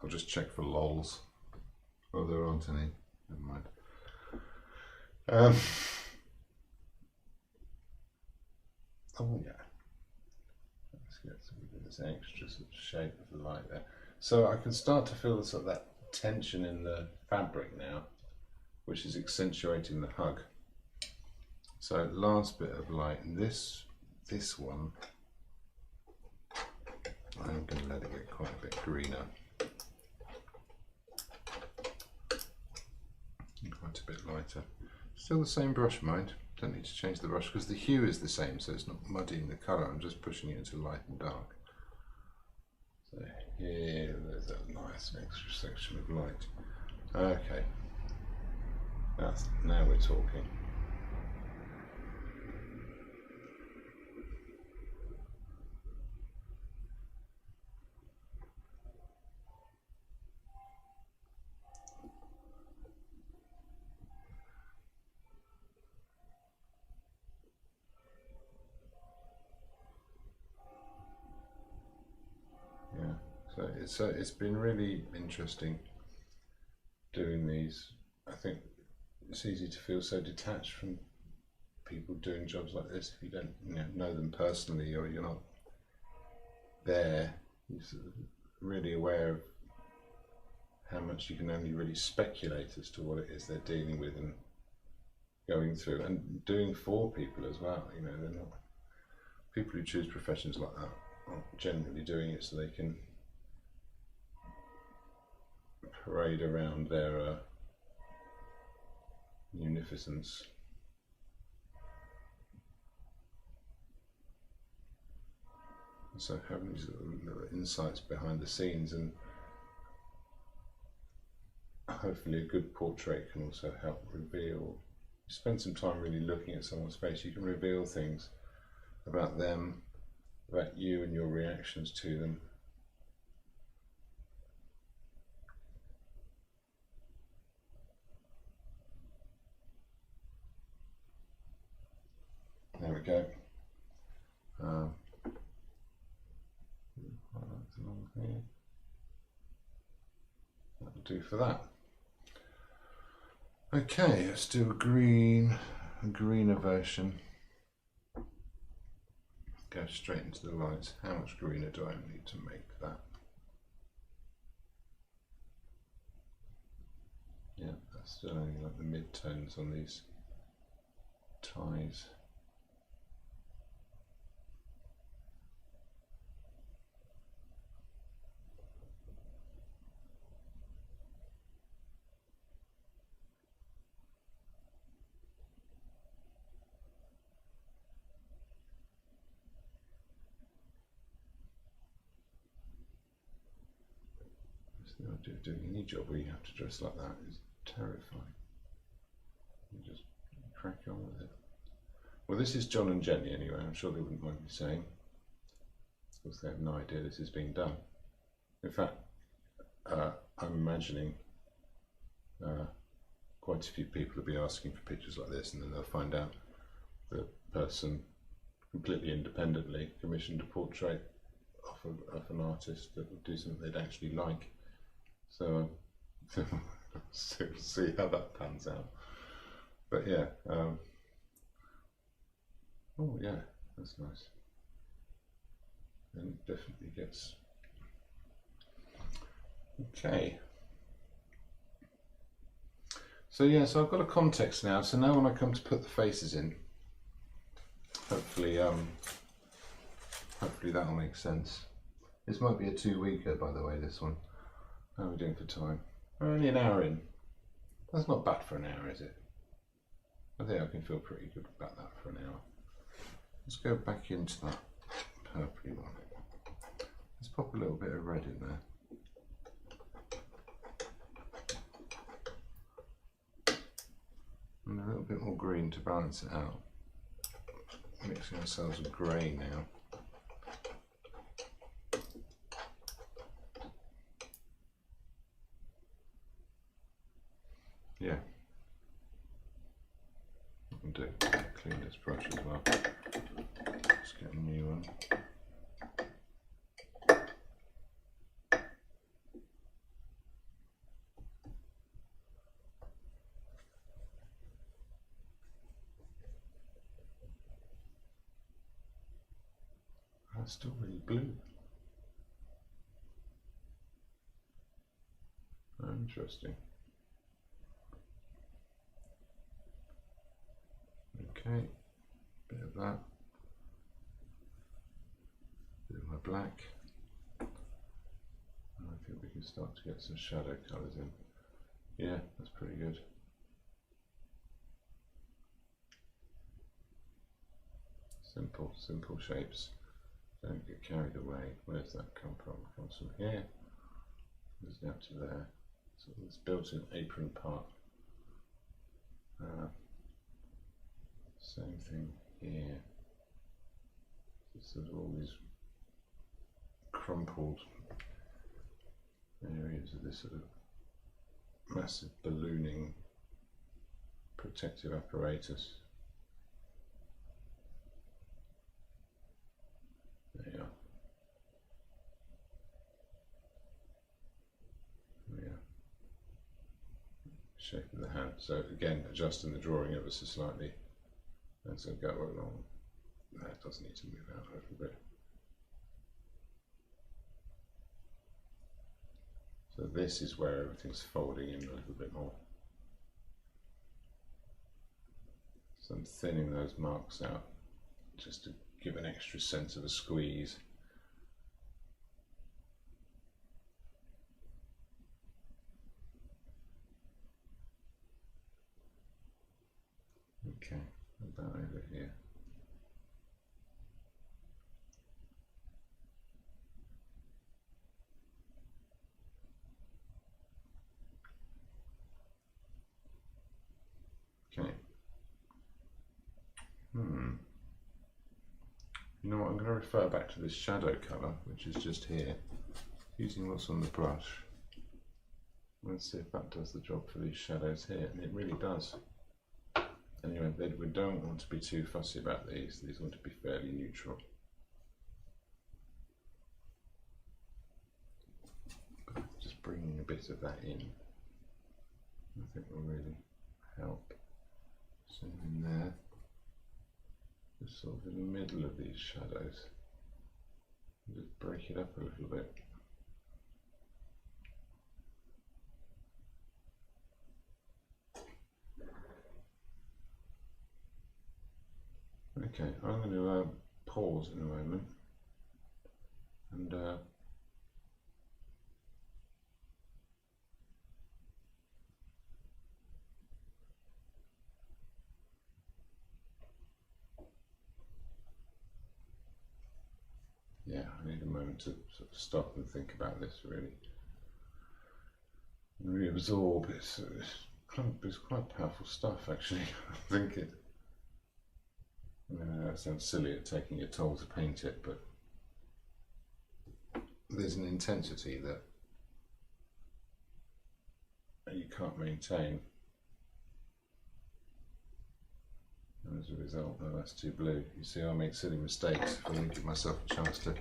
I'll just check for lols. Oh, there aren't any. Never mind. Oh yeah. Let's get some of this extra sort of shape of the light there. So I can start to feel the sort of that tension in the fabric now, which is accentuating the hug. So last bit of light, and this one, I'm going to let it get quite a bit greener. Quite a bit lighter. Still the same brush, mind. Don't need to change the brush because the hue is the same, so it's not muddying the colour. I'm just pushing it into light and dark. So here, there's a nice extra section of light. Okay, now we're talking. So it's been really interesting doing these. I think it's easy to feel so detached from people doing jobs like this if you don't know them personally, or you're not there. You're sort of really aware of how much you can only really speculate as to what it is they're dealing with and going through, and doing for people as well. You know, they're not people who choose professions like that aren't generally doing it so they can parade around their munificence. So having these little insights behind the scenes, and hopefully a good portrait can also help reveal. Spend some time really looking at someone's face, you can reveal things about them, about you and your reactions to them. There we go. That'll do for that. Okay, let's do a greener version. Go straight into the lights. How much greener do I need to make that? Yeah, that's still only like the mid-tones on these ties. The idea of doing any job where you have to dress like that is terrifying. You just crack on with it. Well, this is John and Jenny anyway, I'm sure they wouldn't mind me saying. Of course, they have no idea this is being done. In fact, I'm imagining quite a few people will be asking for pictures like this, and then they'll find out the person completely independently commissioned a portrait of an artist that would do something they'd actually like. So we'll see how that pans out. But yeah, oh yeah, that's nice. And it definitely gets okay. So yeah, so I've got a context now. So now when I come to put the faces in, hopefully that'll make sense. This might be a 2-weeker, by the way, this one. How are we doing for time? We're only an hour in. That's not bad for an hour, is it? I think I can feel pretty good about that for an hour. Let's go back into that purpley one. Let's pop a little bit of red in there. And a little bit more green to balance it out. Mixing ourselves with grey now. Yeah, I can do clean this brush as well. Let's get a new one. That's still really blue. Interesting. Okay, bit of that, bit of my black, and I think we can start to get some shadow colours in. Yeah, that's pretty good. Simple shapes, don't get carried away. Where's that come from? It comes from here, goes down to there, so this built-in apron part. Same thing here. There's all these crumpled areas of this sort of massive ballooning protective apparatus. There you are. There we are. Shape of the hand. So again, adjusting the drawing ever so slightly. And so go along. That does need to move out a little bit. So this is where everything's folding in a little bit more. So I'm thinning those marks out just to give an extra sense of a squeeze. Okay. About over here. Okay. You know what, I'm going to refer back to this shadow colour, which is just here, using what's on the brush. Let's see if that does the job for these shadows here, and it really does. Anyway, we don't want to be too fussy about these want to be fairly neutral. But just bringing a bit of that in, I think will really help. So in there, just sort of in the middle of these shadows, just break it up a little bit. Okay, I'm going to pause in a moment and yeah, I need a moment to sort of stop and think about this really, and reabsorb. It's quite powerful stuff actually. I think it. That sounds silly at taking a toll to paint it, but there's an intensity that you can't maintain. And as a result, oh, that's too blue. You see, I make silly mistakes if I don't give myself a chance to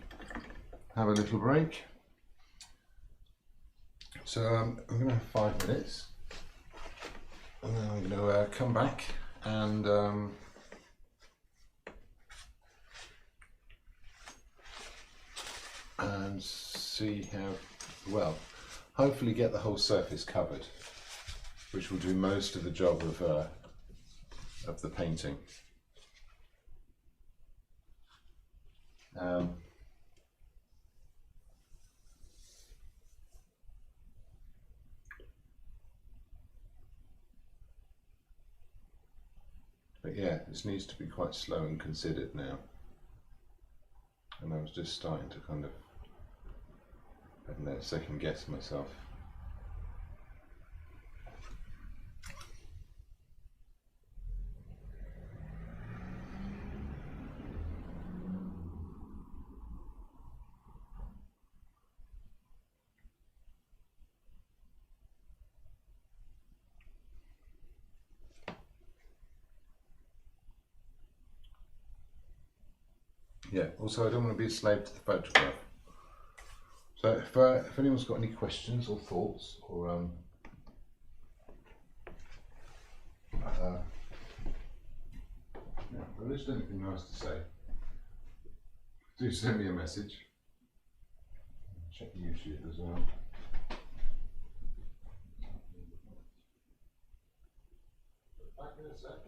have a little break. So I'm going to have 5 minutes, and then I'm going to come back and see how, well, hopefully get the whole surface covered, which will do most of the job of the painting. But yeah, this needs to be quite slow and considered now. And I was just starting to kind of, I don't know, second guess myself. Yeah, also I don't want to be a slave to the photograph. So if anyone's got any questions or thoughts, or yeah, or just anything nice to say, do send me a message. Check YouTube as well. Back in a second.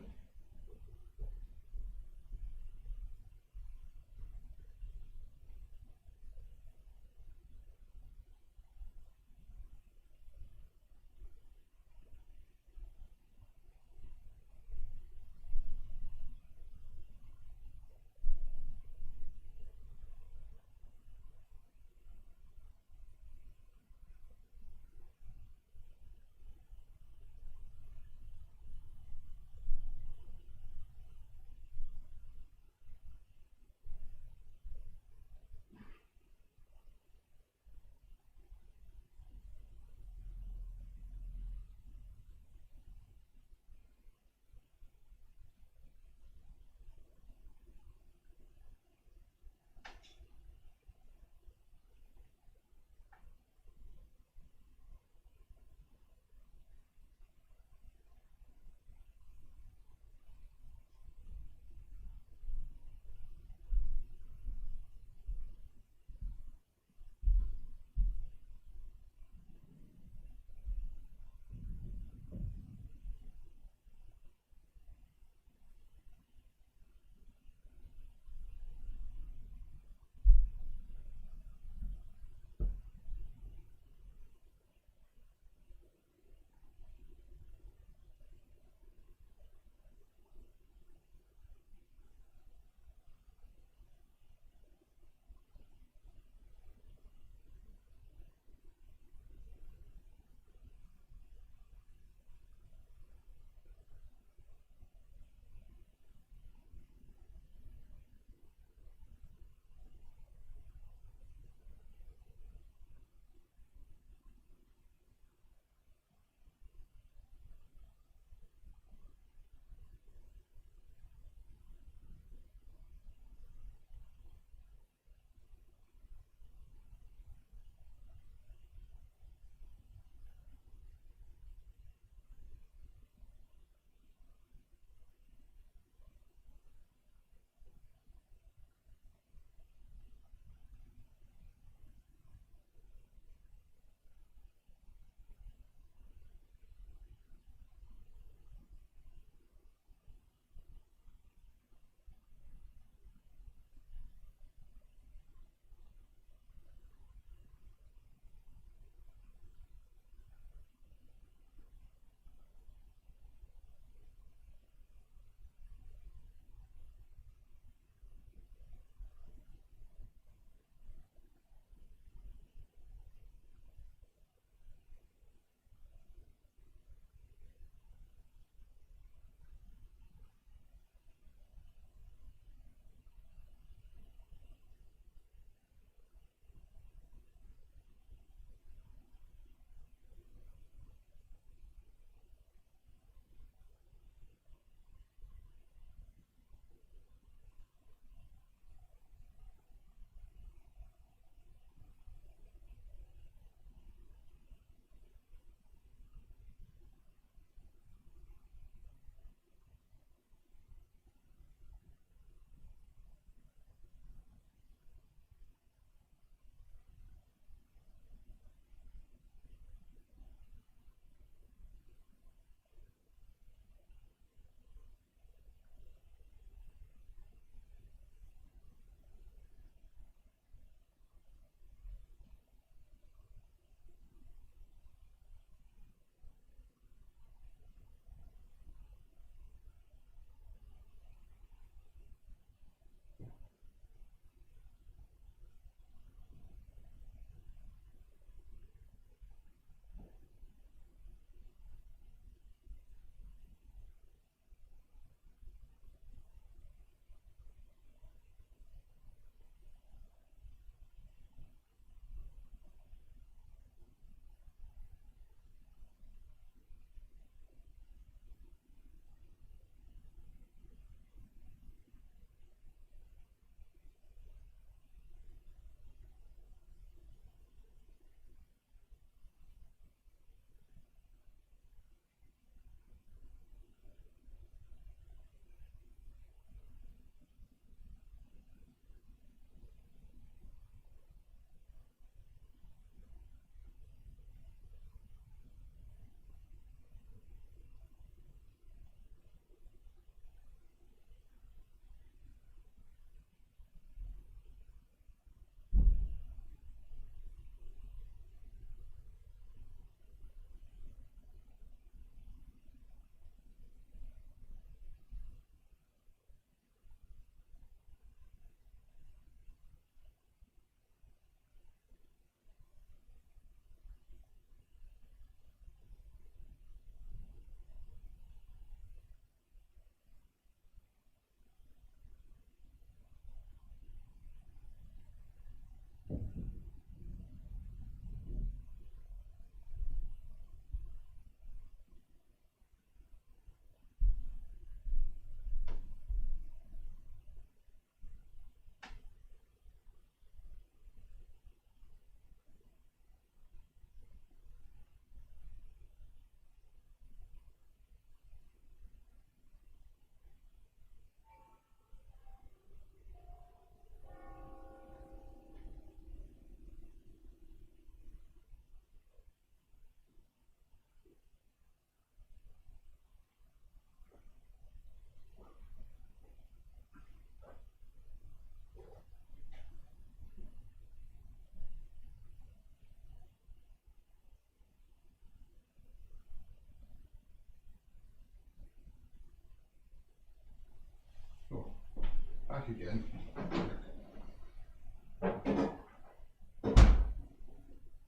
back again.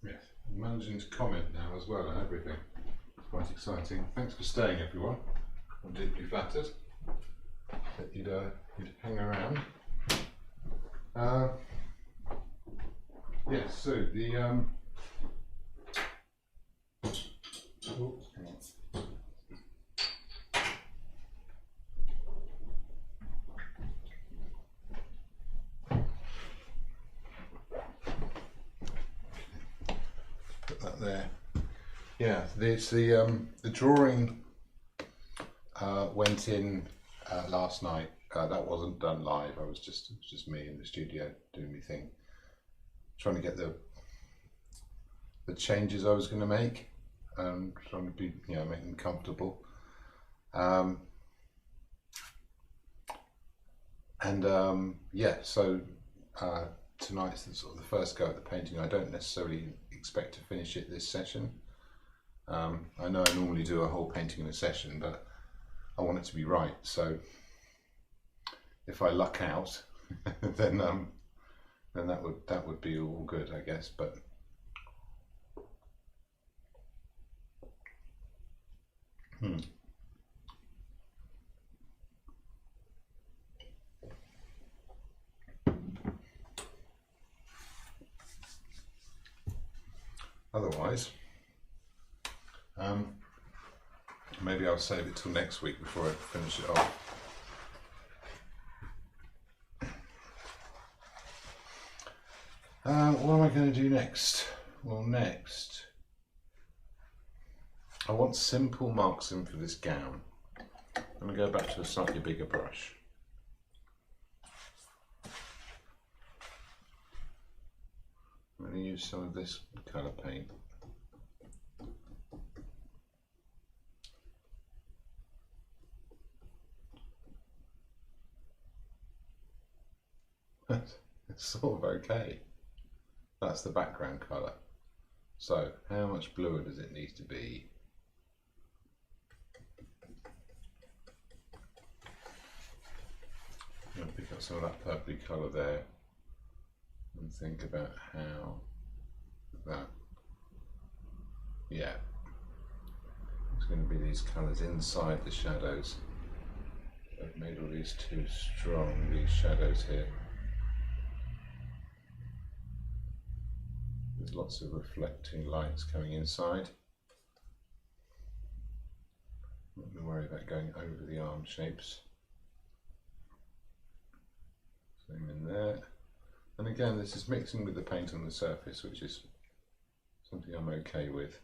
Yes, I'm managing to comment now as well on everything. It's quite exciting. Thanks for staying, everyone. I'm deeply flattered that you'd hang around. Yes, so the oops, hang on. Put that there. Yeah, the drawing went in last night. That wasn't done live. It was just me in the studio doing my thing, trying to get the changes I was going to make, trying to be, make them comfortable. So tonight's the first go at the painting. I don't necessarily expect to finish it this session. I know I normally do a whole painting in a session, but I want it to be right. So if I luck out, then that would be all good, I guess. But otherwise, maybe I'll save it till next week before I finish it off. What am I going to do next? Well, next, I want simple marks in for this gown. I'm going to go back to a slightly bigger brush. I'm going to use some of this colour paint. It's sort of okay. That's the background colour. So how much bluer does it need to be? I'm going to pick up some of that purpley colour there and think about how that, yeah, it's going to be these colours inside the shadows. I've made all these too strong, these shadows here. There's lots of reflecting lights coming inside. I'm not going to worry about going over the arm shapes. Same in there. And again, this is mixing with the paint on the surface, which is something I'm okay with.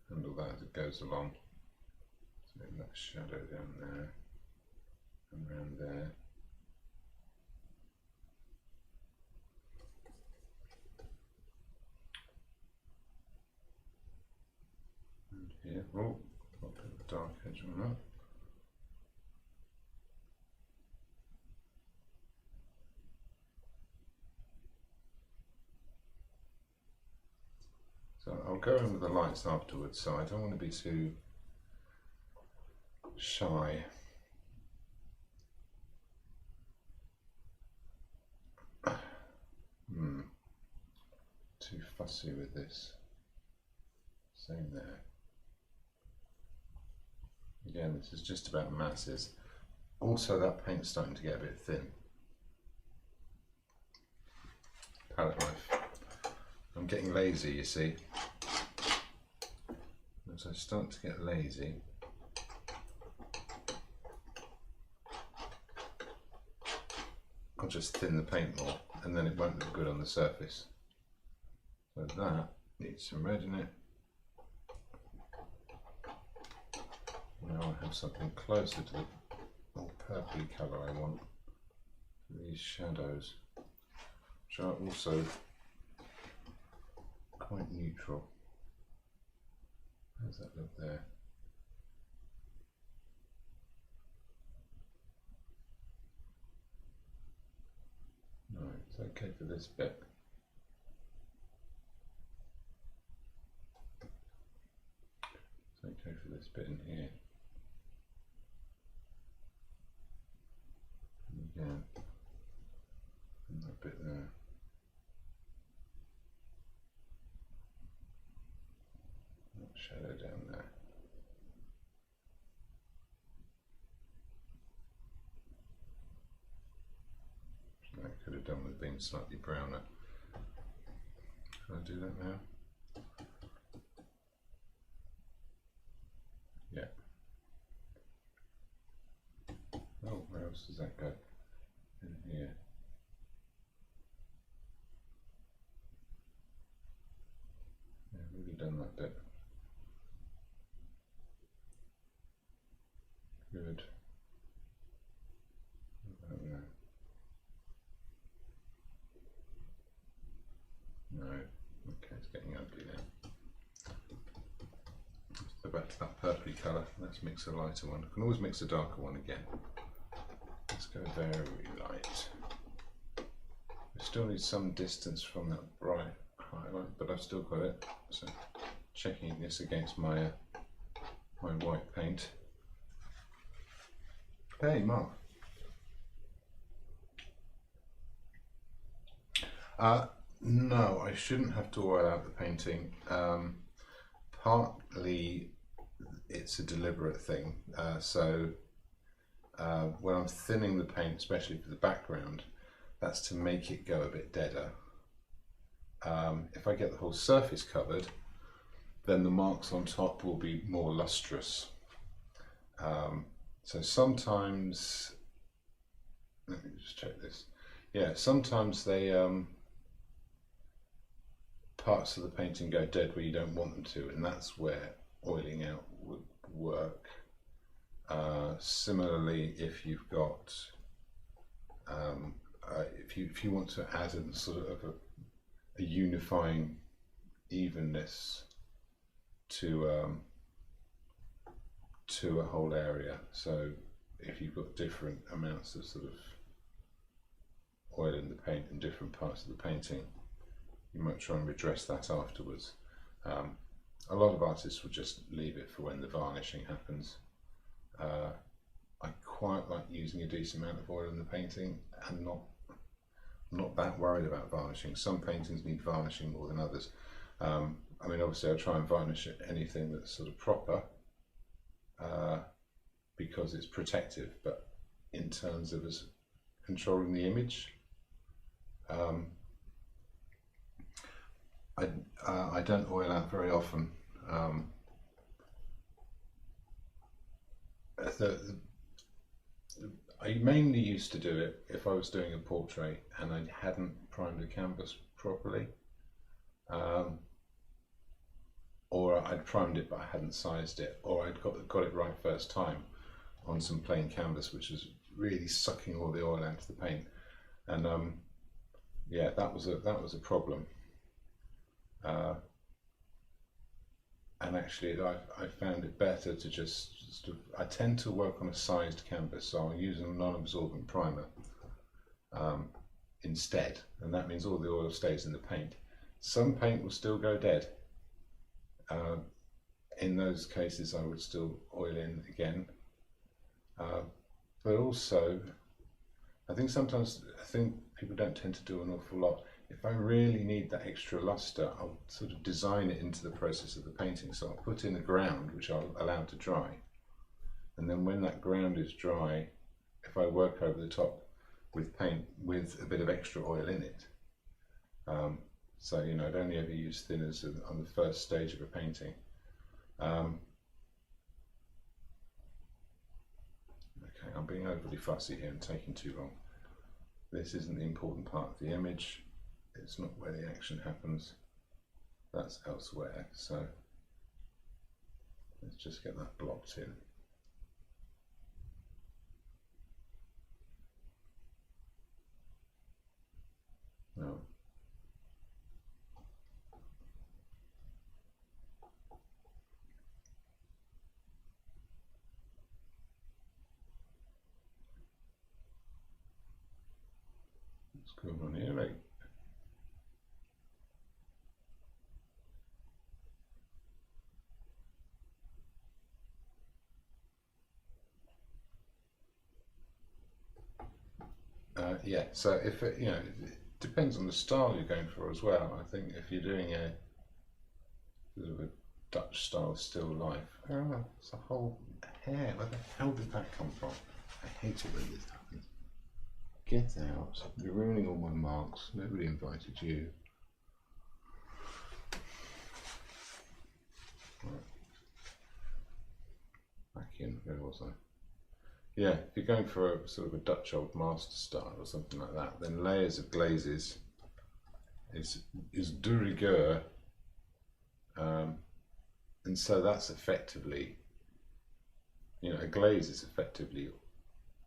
Handle that as it goes along. So that shadow down there and around there. And here, oh, got a bit of a dark edge on that. So I'll go in with the lights afterwards, so I don't want to be too shy. Too fussy with this. Same there. Again, this is just about masses. Also, that paint's starting to get a bit thin. Palette life. I'm getting lazy, you see. As I start to get lazy, I'll just thin the paint more, and then it won't look good on the surface. So that needs some red in it. Now I have something closer to the more purpley colour I want for these shadows, which are also quite neutral. How does that look there? No, it's okay for this bit. It's okay for this bit in here. again, and that bit there. Shadow down there. I could have done with being slightly browner. Can I do that now? Yeah. Oh, where else does that go? In here. Yeah, I've already done that bit. Good. No. Okay, it's getting ugly now. Let's go back to that purpley colour. Let's mix a lighter one. I can always mix a darker one again. Let's go very light. We still need some distance from that bright highlight, but I've still got it. So checking this against my my white paint. Hey, Mark. No, I shouldn't have to oil out the painting. Partly it's a deliberate thing. So when I'm thinning the paint, especially for the background, that's to make it go a bit deader. If I get the whole surface covered, then the marks on top will be more lustrous. So sometimes, let me just check this. Yeah, sometimes they parts of the painting go dead where you don't want them to, and that's where oiling out would work. Similarly, if you've got if you want to add a sort of a unifying evenness to a whole area, so if you've got different amounts of sort of oil in the paint in different parts of the painting, you might try and redress that afterwards. A lot of artists will just leave it for when the varnishing happens. I quite like using a decent amount of oil in the painting and not that worried about varnishing. Some paintings need varnishing more than others. I mean, obviously I try and varnish anything that's sort of proper because it's protective, but in terms of us controlling the image, I don't oil out very often. I mainly used to do it if I was doing a portrait and I hadn't primed the canvas properly, or I'd primed it but I hadn't sized it, or I'd got it right first time on some plain canvas which was really sucking all the oil out of the paint, and yeah, that was a problem. And actually I found it better to just I tend to work on a sized canvas, so I'll use a non-absorbent primer instead, and that means all the oil stays in the paint. Some paint will still go dead. In those cases I would still oil in again, but also I think people don't tend to do an awful lot. If I really need that extra luster, I'll sort of design it into the process of the painting. So I'll put in a ground which I'll allow to dry, and then when that ground is dry, if I work over the top with paint with a bit of extra oil in it, so you know, I'd only ever use thinners on the first stage of a painting. Okay, I'm being overly fussy here and taking too long. This isn't the important part of the image. It's not where the action happens, that's elsewhere. So let's just get that blocked in. Now, what's going on here, like? Yeah, so if it, it depends on the style you're going for as well. I think if you're doing a sort of a Dutch style still life, oh, it's a whole hair. Where the hell did that come from? I hate it when this happens. Get out! You're ruining all my marks. Nobody invited you. Right. Back in. Where was I? Yeah, if you're going for a sort of a Dutch old master style or something like that, then layers of glazes is de rigueur, and so that's effectively, a glaze is effectively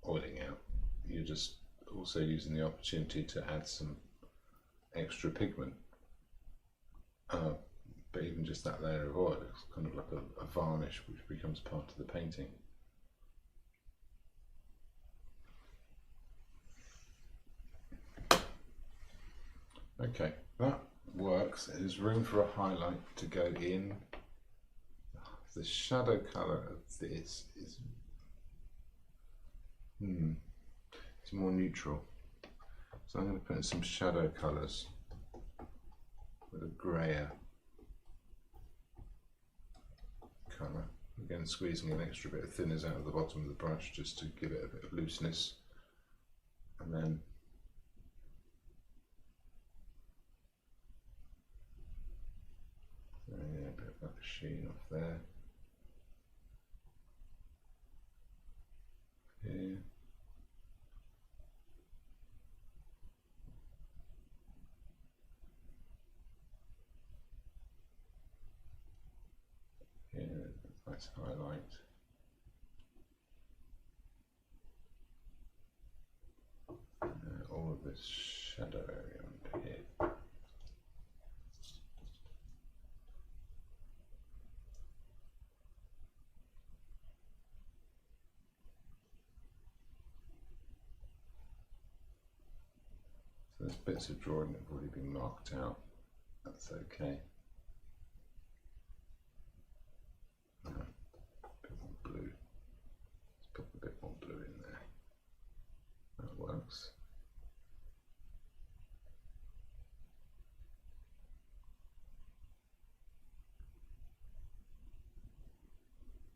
oiling out. You're just also using the opportunity to add some extra pigment, but even just that layer of oil is kind of like a varnish which becomes part of the painting. Okay, that works. There's room for a highlight to go in. The shadow colour of this is it's more neutral. So I'm going to put in some shadow colours with a greyer colour. Again, squeezing an extra bit of thinners out of the bottom of the brush just to give it a bit of looseness. And then a bit of that sheen off there. Here. Here, nice highlight. All of this shadow area under here. So there's bits of drawing that have already been marked out. That's okay. A bit more blue. Let's put a bit more blue in there. That works.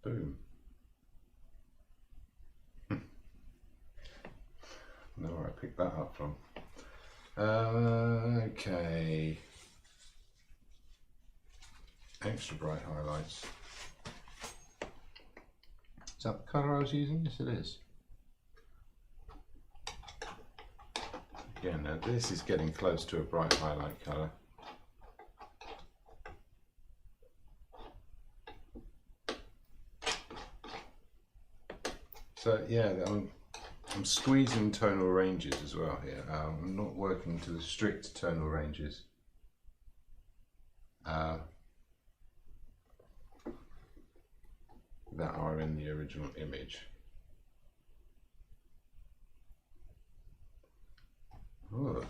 Boom. Know where I picked that up from. Okay. Extra bright highlights. Is that the colour I was using? Yes, it is. Again, now this is getting close to a bright highlight colour. So yeah, I'm squeezing tonal ranges as well here. I'm not working to the strict tonal ranges. That are in the original image. Oh,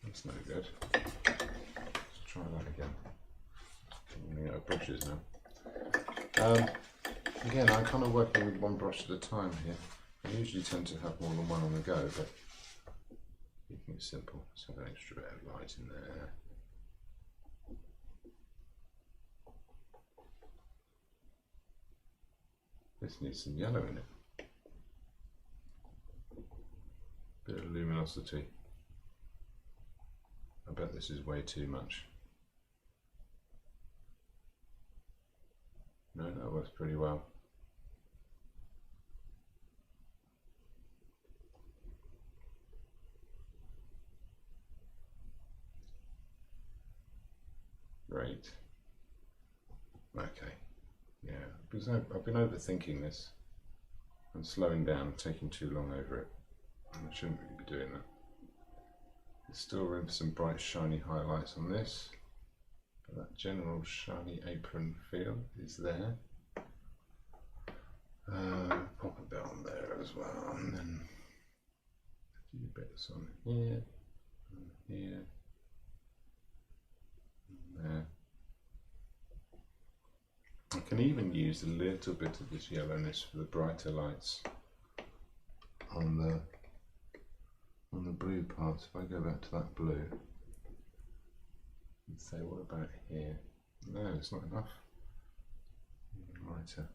that's no good. Let's try that again. I'm running out of brushes now. Again, I'm kind of working with one brush at a time here. I usually tend to have more than one on the go, but keeping it simple. Let's have an extra bit of light in there. This needs some yellow in it. Bit of luminosity. I bet this is way too much. No, that works pretty well. Great. Okay. Yeah, because I've been overthinking this and slowing down, taking too long over it. I shouldn't really be doing that. There's still room for some bright shiny highlights on this, but that general shiny apron feel is there. Pop a bit on there as well, and then a few bits on here, and here, and there. I can even use a little bit of this yellowness for the brighter lights on the on the blue parts, if I go back to that blue and say, what about here? No, it's not enough. Lighter.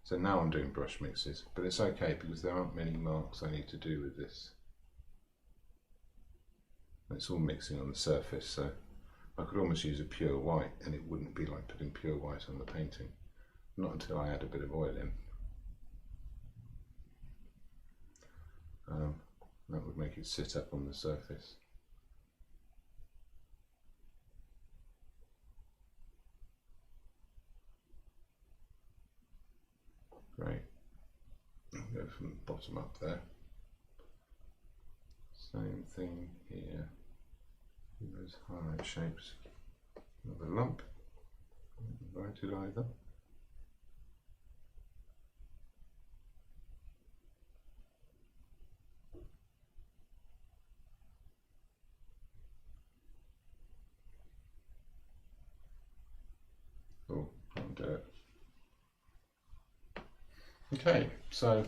So now I'm doing brush mixes, but it's okay because there aren't many marks I need to do with this. It's all mixing on the surface, so I could almost use a pure white and it wouldn't be like putting pure white on the painting. Not until I add a bit of oil in. That would make it sit up on the surface. Great. I'll go from the bottom up there. Same thing here. Those highlight shapes. Another lump. Inverted either. Oh, I'll do it. Okay, so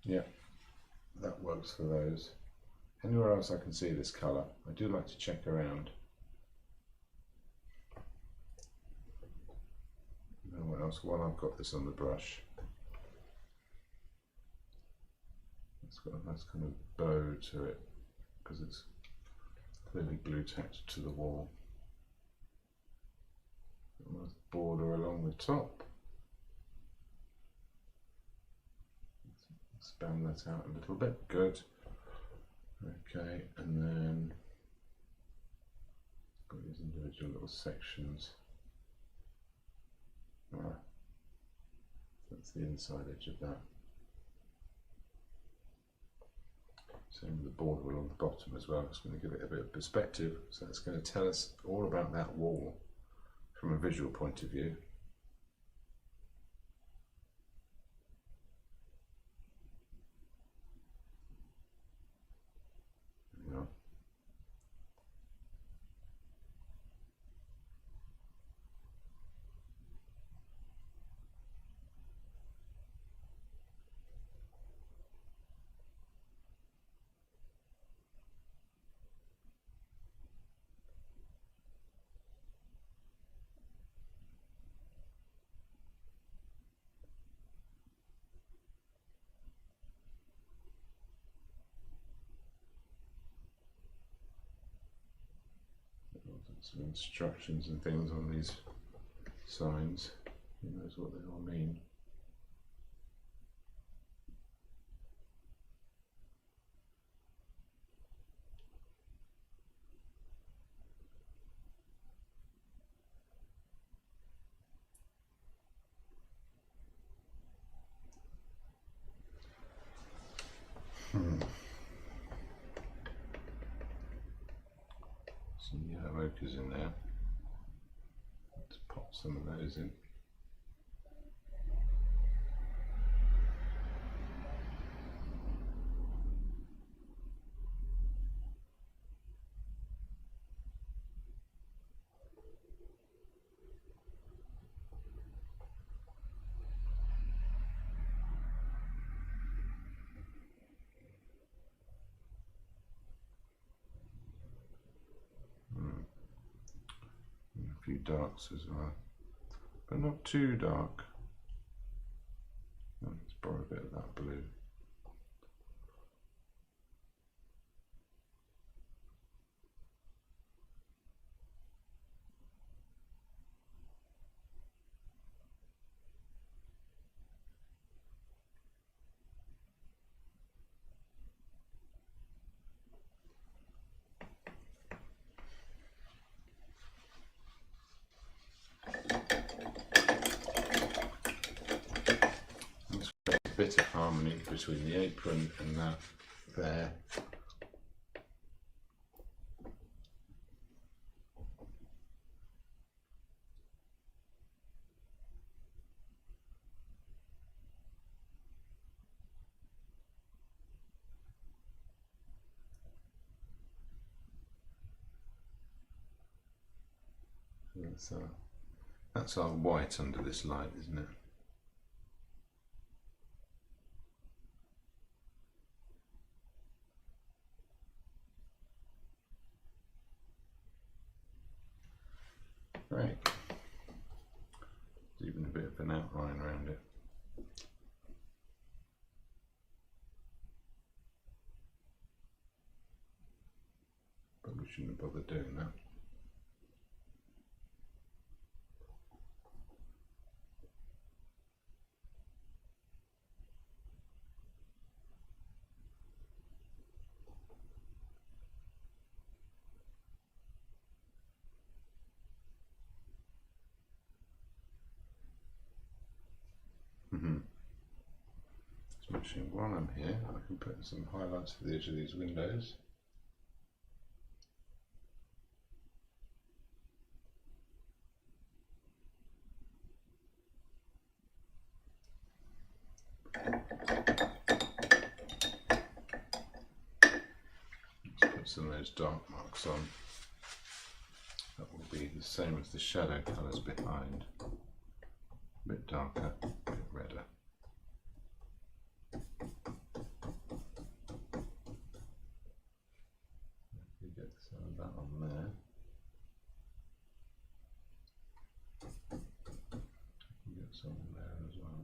yeah, that works for those. Anywhere else I can see this colour, I do like to check around. And what else? While I've got this on the brush, it's got a nice kind of bow to it because it's clearly glue tacked to the wall. A nice border along the top. Expand that out a little bit. Good. Okay, and then got these individual little sections. That's the inside edge of that. Same with the border along the bottom as well. It's going to give it a bit of perspective, so it's going to tell us all about that wall from a visual point of view. Some instructions and things on these signs. Who knows what they all mean? Some yellow ochres in there. Let's pop some of those in. A few darks as well, but not too dark. Let's borrow a bit of that blue. Bit of harmony between the apron and that there. That's our white under this light, isn't it? Right. There's even a bit of an outline around it. But we shouldn't have bothered doing that. Smashing. While I'm here, I can put some highlights for the edge of these windows. Let's put some of those dark marks on. That will be the same as the shadow colours behind. A bit darker, a bit redder. You get some of that on there. You get some on there as well.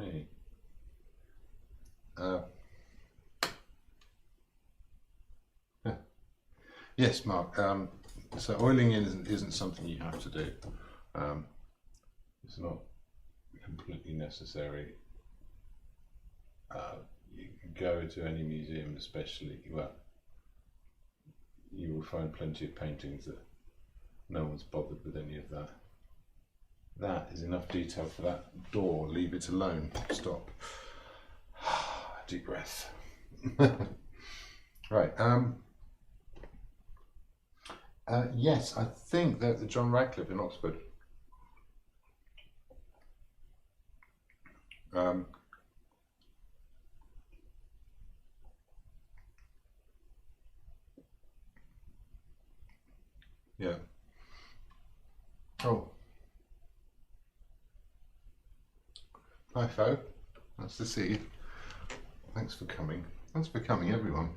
Hey. Yes, Mark. So oiling in isn't something you have to do. It's not completely necessary. You can go to any museum, especially, well, you will find plenty of paintings that no one's bothered with any of that. That is enough detail for that door. Leave it alone. Stop. Deep breath. Right. Yes, I think that the John Radcliffe in Oxford. Yeah. Oh. Hi, Fo. Nice to see you. Thanks for coming. Thanks for coming, everyone.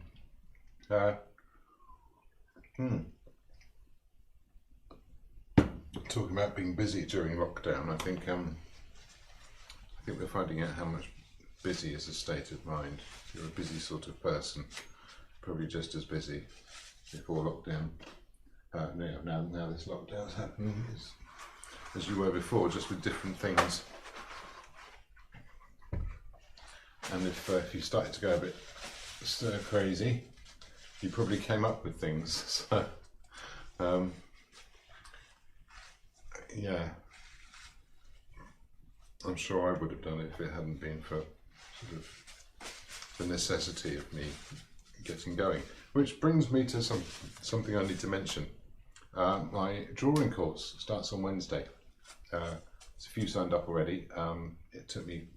Talking about being busy during lockdown, I think we're finding out how much busy is a state of mind. If you're a busy sort of person, probably just as busy before lockdown. Now this lockdown's happening as you were before, just with different things. And if you started to go a bit stir crazy, you probably came up with things. So yeah, I'm sure I would have done it if it hadn't been for sort of the necessity of me getting going. Which brings me to something I need to mention. My drawing course starts on Wednesday. There's a few signed up already. It took me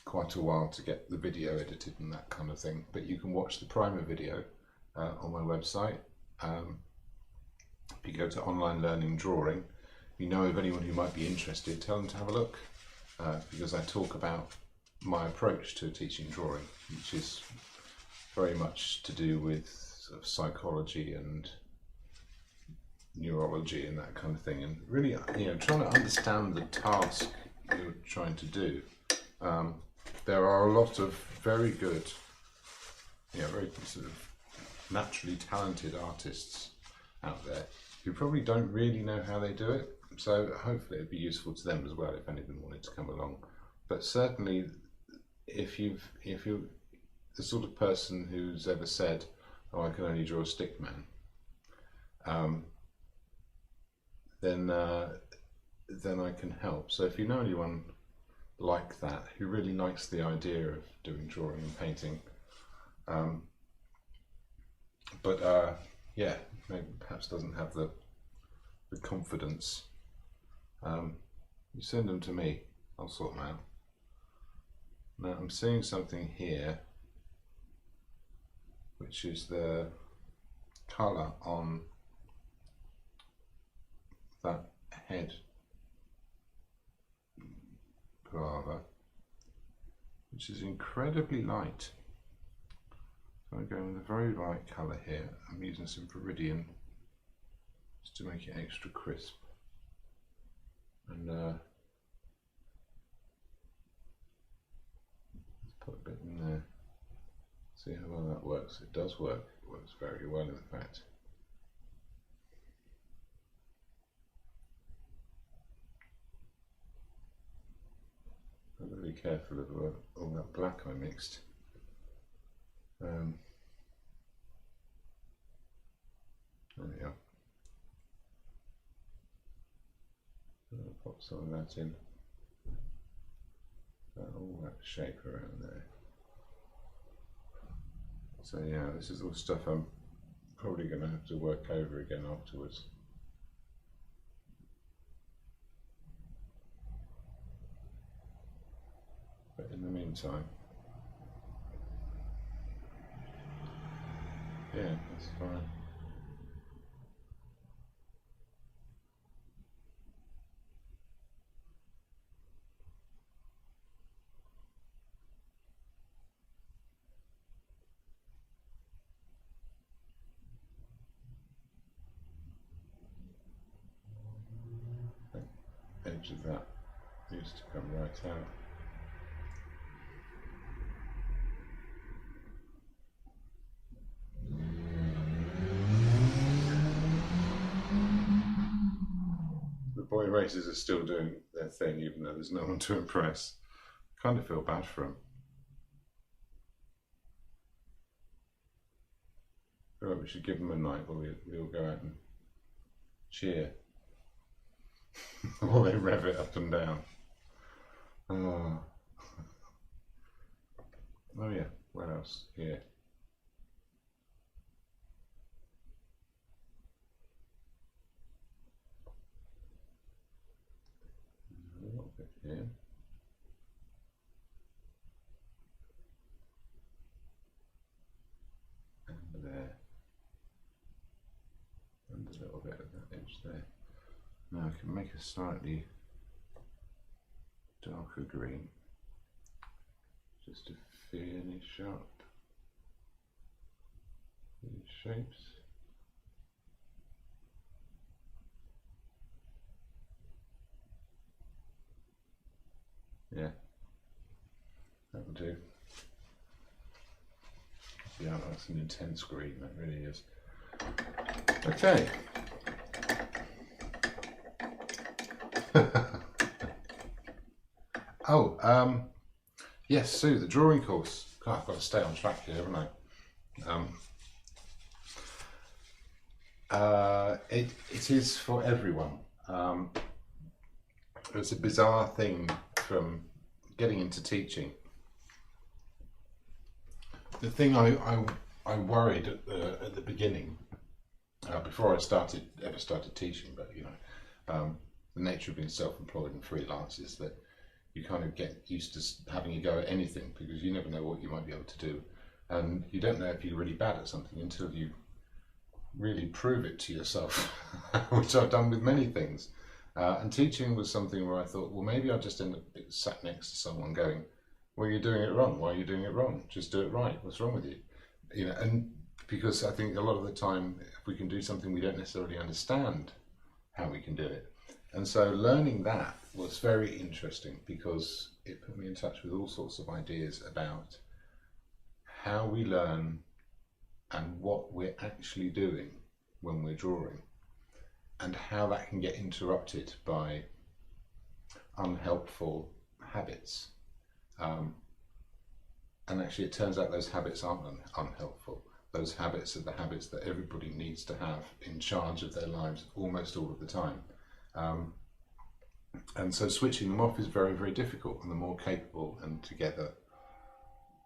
quite a while to get the video edited and that kind of thing, but you can watch the primer video on my website. If you go to Online Learning Drawing, if you know of anyone who might be interested, tell them to have a look, because I talk about my approach to teaching drawing, which is very much to do with sort of psychology and neurology and that kind of thing, and really, trying to understand the task you're trying to do. There are a lot of very good, very sort of naturally talented artists out there who probably don't really know how they do it. So hopefully it'd be useful to them as well if any of them wanted to come along. But certainly, if you're the sort of person who's ever said, "Oh, I can only draw a stick man," then I can help. So if you know anyone like that who really likes the idea of doing drawing and painting, but maybe perhaps doesn't have the confidence, you send them to me. I'll sort them out. Now I'm seeing something here, which is the colour on that head palaver, which is incredibly light. So I'm going with a very light colour here. I'm using some Viridian just to make it extra crisp. And let's put a bit in there. See how well that works. It does work. It works very well, in fact. I'm really careful of all that black I mixed. There we are. I'll pop some of that in. All that shape around there. So yeah, this is all stuff I'm probably going to have to work over again afterwards. But in the meantime, yeah, that's fine. The edge of that needs to come right out. Boy racers are still doing their thing, even though there's no one to impress. I kind of feel bad for them. I feel like we should give them a night where we all go out and cheer while they rev it up and down. Oh yeah, what else? Here. A little bit here. And there. And a little bit of that edge there. Now I can make a slightly darker green just to finish up these shapes. Yeah, that'll do. Yeah, that's an intense green, that really is. Okay. Oh, yes, Sue, the drawing course. God, I've got to stay on track here, haven't I? It is for everyone. It's a bizarre thing from getting into teaching. The thing I worried at the beginning, before I ever started teaching, but you know, the nature of being self-employed and freelance is that you kind of get used to having a go at anything because you never know what you might be able to do, and you don't know if you're really bad at something until you really prove it to yourself, which I've done with many things. And teaching was something where I thought, well, maybe I'll just end up sat next to someone going, well, you're doing it wrong. Why are you doing it wrong? Just do it right. What's wrong with you? You know, and because I think a lot of the time, if we can do something, we don't necessarily understand how we can do it. And so learning that was very interesting because it put me in touch with all sorts of ideas about how we learn and what we're actually doing when we're drawing, and how that can get interrupted by unhelpful habits. And actually it turns out those habits aren't unhelpful. Those habits are the habits that everybody needs to have in charge of their lives almost all of the time. And so switching them off is very, very difficult, and the more capable and together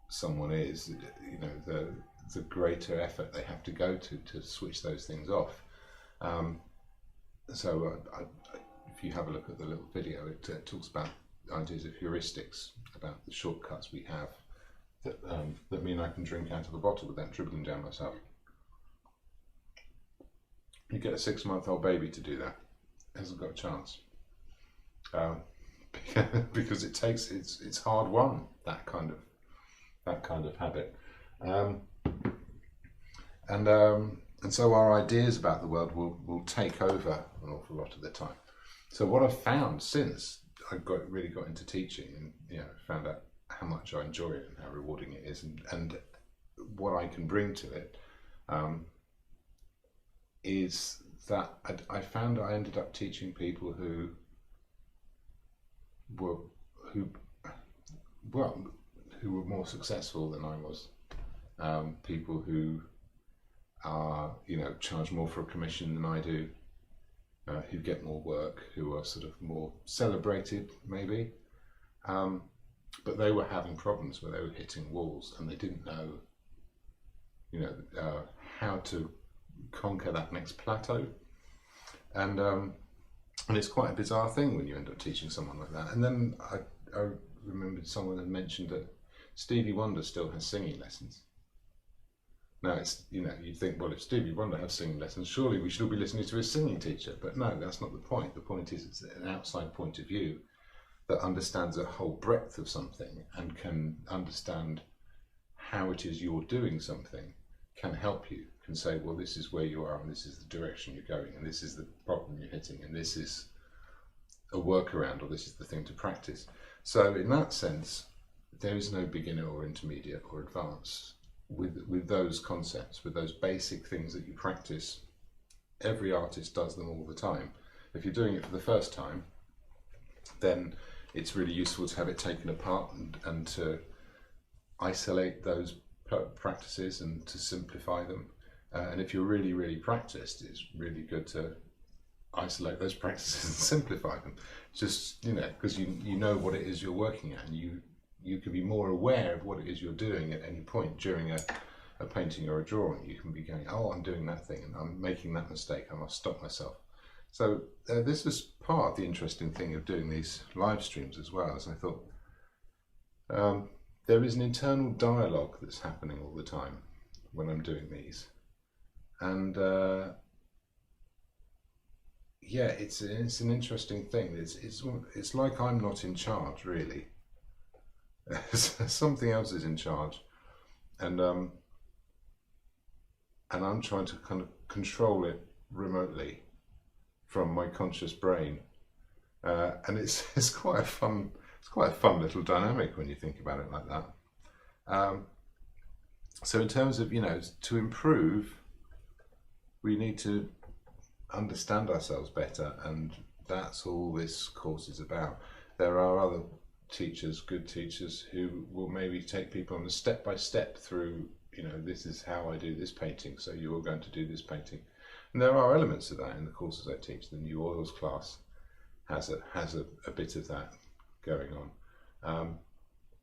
someone is, you know, the greater effort they have to go to switch those things off. So if you have a look at the little video, it talks about ideas of heuristics, about the shortcuts we have that mean I can drink out of a bottle without dribbling down myself. You get a 6-month-old baby to do that, it hasn't got a chance. Because it's hard won, that kind of habit. And so our ideas about the world will take over an awful lot of the time. So what I've found since I really got into teaching, and found out how much I enjoy it and how rewarding it is, and what I can bring to it, is that I found I ended up teaching people who were more successful than I was, people who are charge more for a commission than I do, who get more work, who are sort of more celebrated maybe, but they were having problems where they were hitting walls and they didn't know how to conquer that next plateau, and it's quite a bizarre thing when you end up teaching someone like that. And then I remembered someone had mentioned that Stevie Wonder still has singing lessons. Now it's, you think, well, if Stevie Wonder has singing lessons, surely we should all be listening to his singing teacher. But no, that's not the point. The point is it's an outside point of view that understands a whole breadth of something and can understand how it is you're doing something, can help you, can say, well, this is where you are and this is the direction you're going and this is the problem you're hitting and this is a workaround or this is the thing to practice. So in that sense, there is no beginner or intermediate or advanced with those concepts, with those basic things that you practice. Every artist does them all the time. If you're doing it for the first time, then it's really useful to have it taken apart and to isolate those practices and to simplify them. And if you're really, really practiced, it's really good to isolate those practices and simplify them. Just, because you know what it is you're working at, and you can be more aware of what it is you're doing at any point during a painting or a drawing. You can be going, oh, I'm doing that thing and I'm making that mistake, I must stop myself. So this was part of the interesting thing of doing these live streams as well, as I thought there is an internal dialogue that's happening all the time when I'm doing these. And yeah, it's an interesting thing. It's like I'm not in charge, really. Something else is in charge, and I'm trying to kind of control it remotely from my conscious brain, and it's quite a fun little dynamic when you think about it like that. So in terms of to improve, we need to understand ourselves better, and that's all this course is about. There are other teachers, good teachers, who will maybe take people on a step-by-step through, this is how I do this painting, so you're going to do this painting. And there are elements of that in the courses I teach. The New Oils class has a bit of that going on,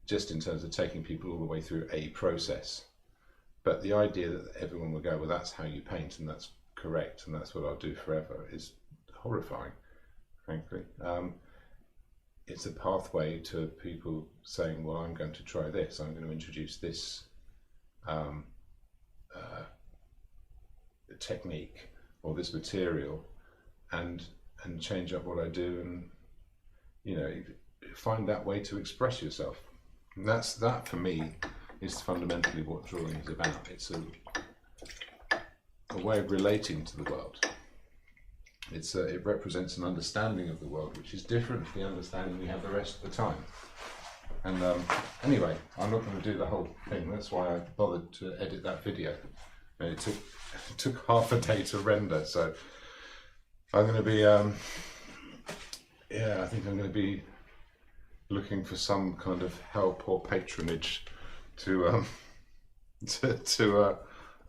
just in terms of taking people all the way through a process. But the idea that everyone will go, well, that's how you paint and that's correct and that's what I'll do forever, is horrifying, frankly. It's a pathway to people saying, well, I'm going to try this, I'm going to introduce this technique or this material and change up what I do, and find that way to express yourself. And that for me is fundamentally what drawing is about. It's a way of relating to the world. It represents an understanding of the world which is different from the understanding we have the rest of the time. And anyway, I'm not going to do the whole thing. That's why I bothered to edit that video. And it took half a day to render. So I'm going to be, I think I'm going to be looking for some kind of help or patronage to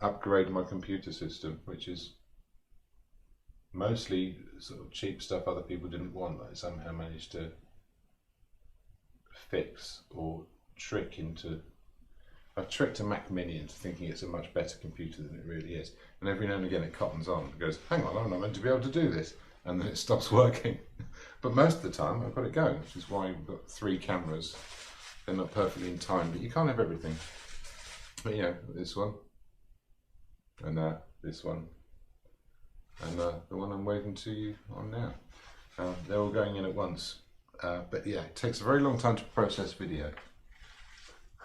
upgrade my computer system, which is mostly sort of cheap stuff other people didn't want, that I somehow managed to fix or trick into. I've tricked a Mac Mini into thinking it's a much better computer than it really is, and every now and again it cottons on and goes, hang on, I'm not meant to be able to do this, and then it stops working. But most of the time I've got it going, which is why we've got 3 cameras. They're not perfectly in time, but you can't have everything. But this one, and this one, and the one I'm waving to you on now. They're all going in at once. But yeah, it takes a very long time to process video.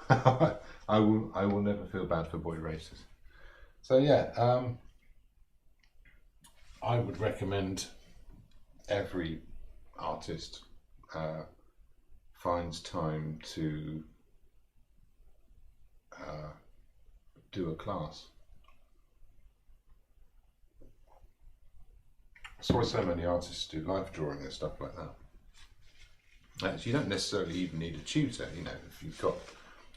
I will never feel bad for boy racers. So yeah, I would recommend every artist finds time to do a class. That's why so many artists do live drawing and stuff like that. You don't necessarily even need a tutor, you know, if you've got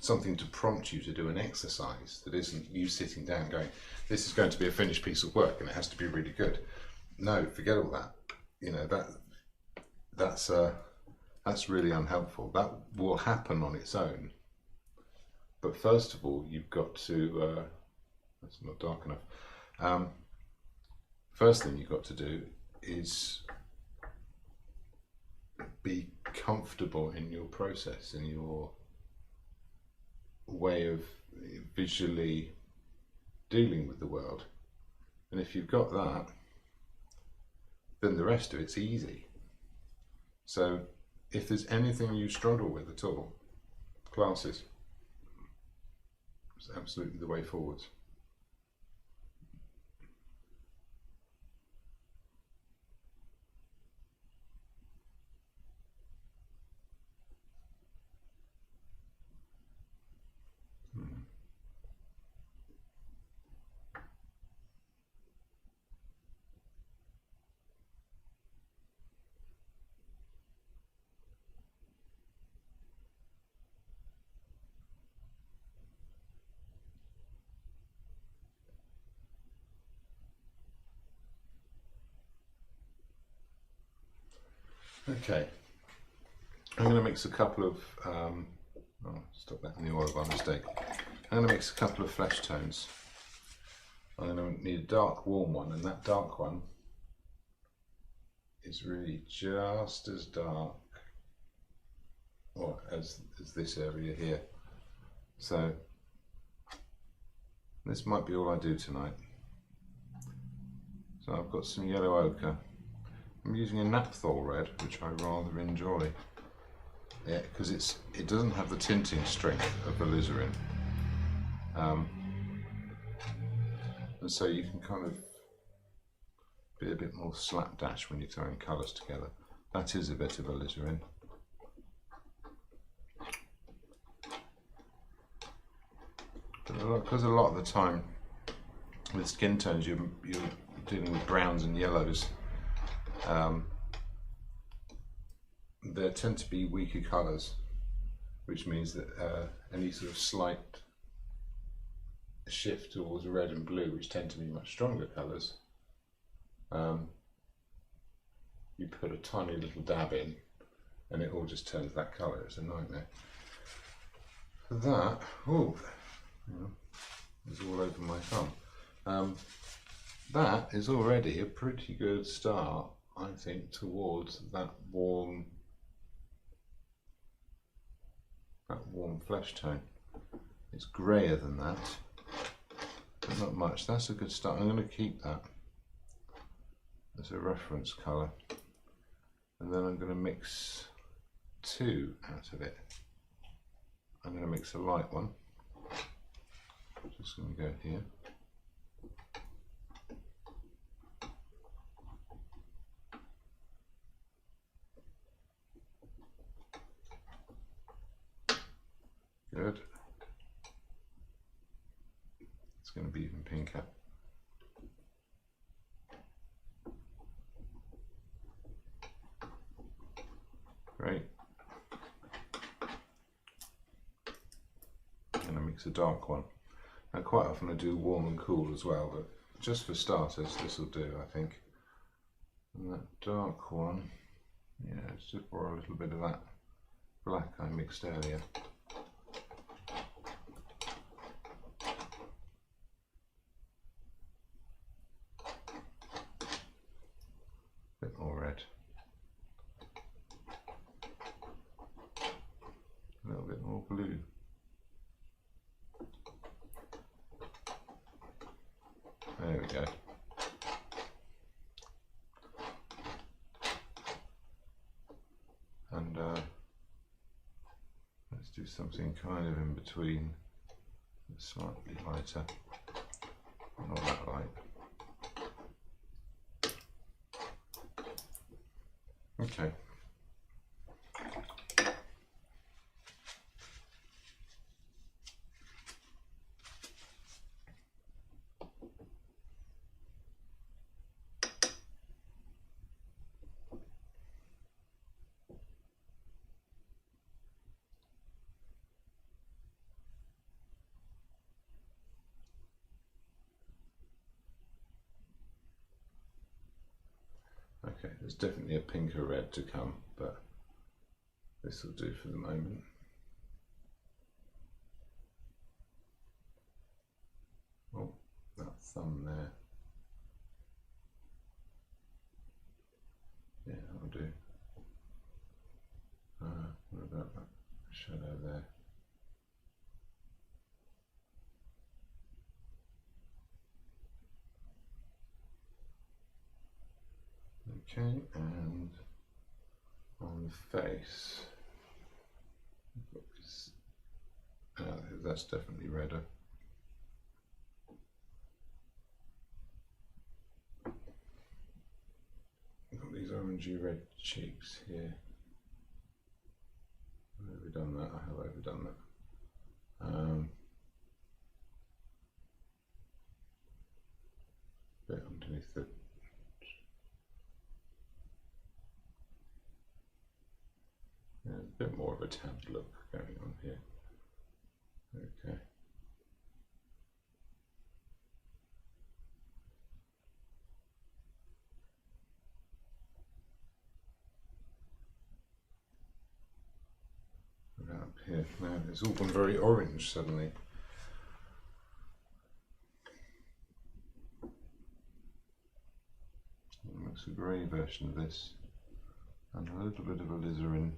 something to prompt you to do an exercise that isn't you sitting down going, this is going to be a finished piece of work and it has to be really good. No, forget all that. You know, that's really unhelpful. That will happen on its own. But first of all, you've got to, that's not dark enough. First thing you've got to do is be comfortable in your process, in your way of visually dealing with the world. And if you've got that, then the rest of it's easy. So if there's anything you struggle with at all, classes is absolutely the way forwards. Okay, I'm going to mix a couple of, stop that in the oil by mistake. I'm going to mix a couple of flesh tones. I'm going to need a dark warm one, and that dark one is really just as dark as this area here. So this might be all I do tonight. So I've got some yellow ochre. I'm using a naphthol red, which I rather enjoy. Yeah, because it doesn't have the tinting strength of alizarin. And so you can kind of be a bit more slapdash when you're throwing colours together. That is a bit of alizarin. Because a lot of the time with skin tones you're dealing with browns and yellows. There tend to be weaker colours, which means that any sort of slight shift towards red and blue, which tend to be much stronger colours, you put a tiny little dab in and it all just turns that colour. It's a nightmare. For that, it's all over my thumb. That is already a pretty good start, I think, towards that warm flesh tone. It's greyer than that, but not much. That's a good start. I'm going to keep that as a reference colour, and then I'm going to mix two out of it. I'm going to mix a light one. Just going to go here. Good. It's going to be even pinker. Great. I'm going to mix a dark one. And quite often I do warm and cool as well, but just for starters this will do, I think. And that dark one, yeah, it's just for a little bit of that black I mixed earlier. Bit more red. A little bit more blue. There we go. something kind of in between, slightly lighter, not that light. Okay. Okay, there's definitely a pinker red to come, but this will do for the moment. Oh, that thumb there. Yeah, that'll do. What about that shadow there? Okay, and on the face, that's definitely redder. I've got these orangey red cheeks here. I've overdone that, I have overdone that. Bit underneath it. Yeah, a bit more of a tanned look going on here. Okay. Up here now, it's all gone very orange suddenly. Looks a grey version of this, and a little bit of alizarin.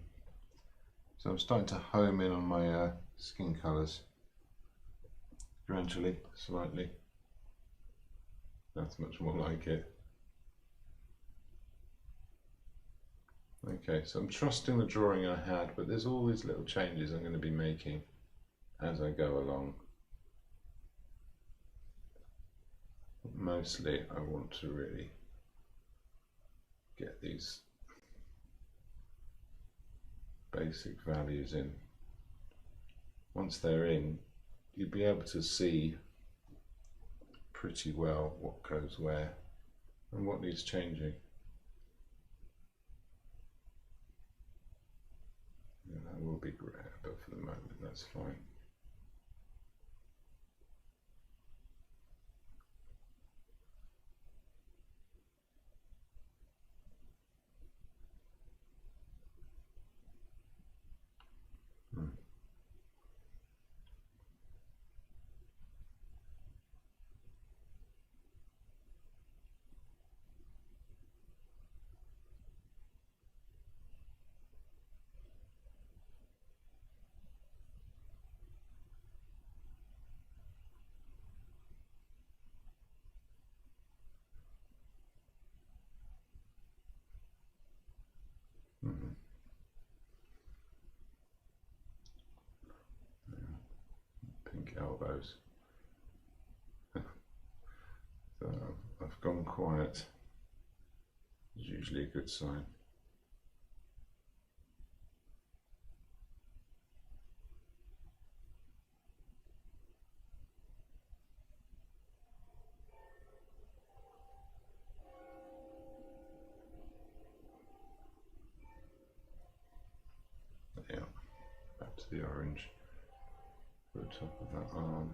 So I'm starting to home in on my skin colours gradually, slightly. That's much more like it. Okay, so I'm trusting the drawing I had, but there's all these little changes I'm going to be making as I go along. Mostly I want to really get these basic values in. Once they're in, you'll be able to see pretty well what goes where and what needs changing. Yeah, that will be great, but for the moment that's fine. Pink elbows. So I've gone quiet. It's usually a good sign. Yeah, back to the orange for the top of that arm.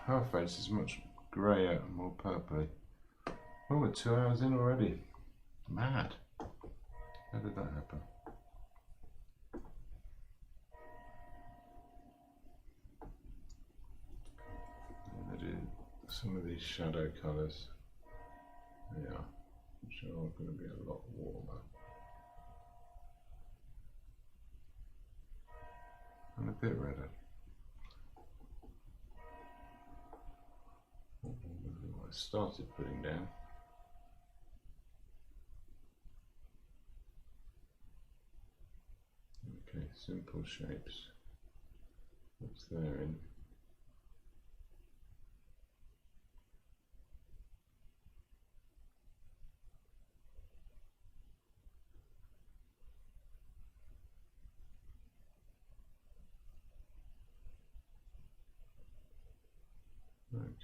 Her face is much greyer and more purpley. Oh, we're 2 hours in already. Mad. How did that happen? I'm going to do some of these shadow colours. Yeah, which are all going to be a lot warmer. and a bit redder. I started putting down. Okay, simple shapes. What's there in?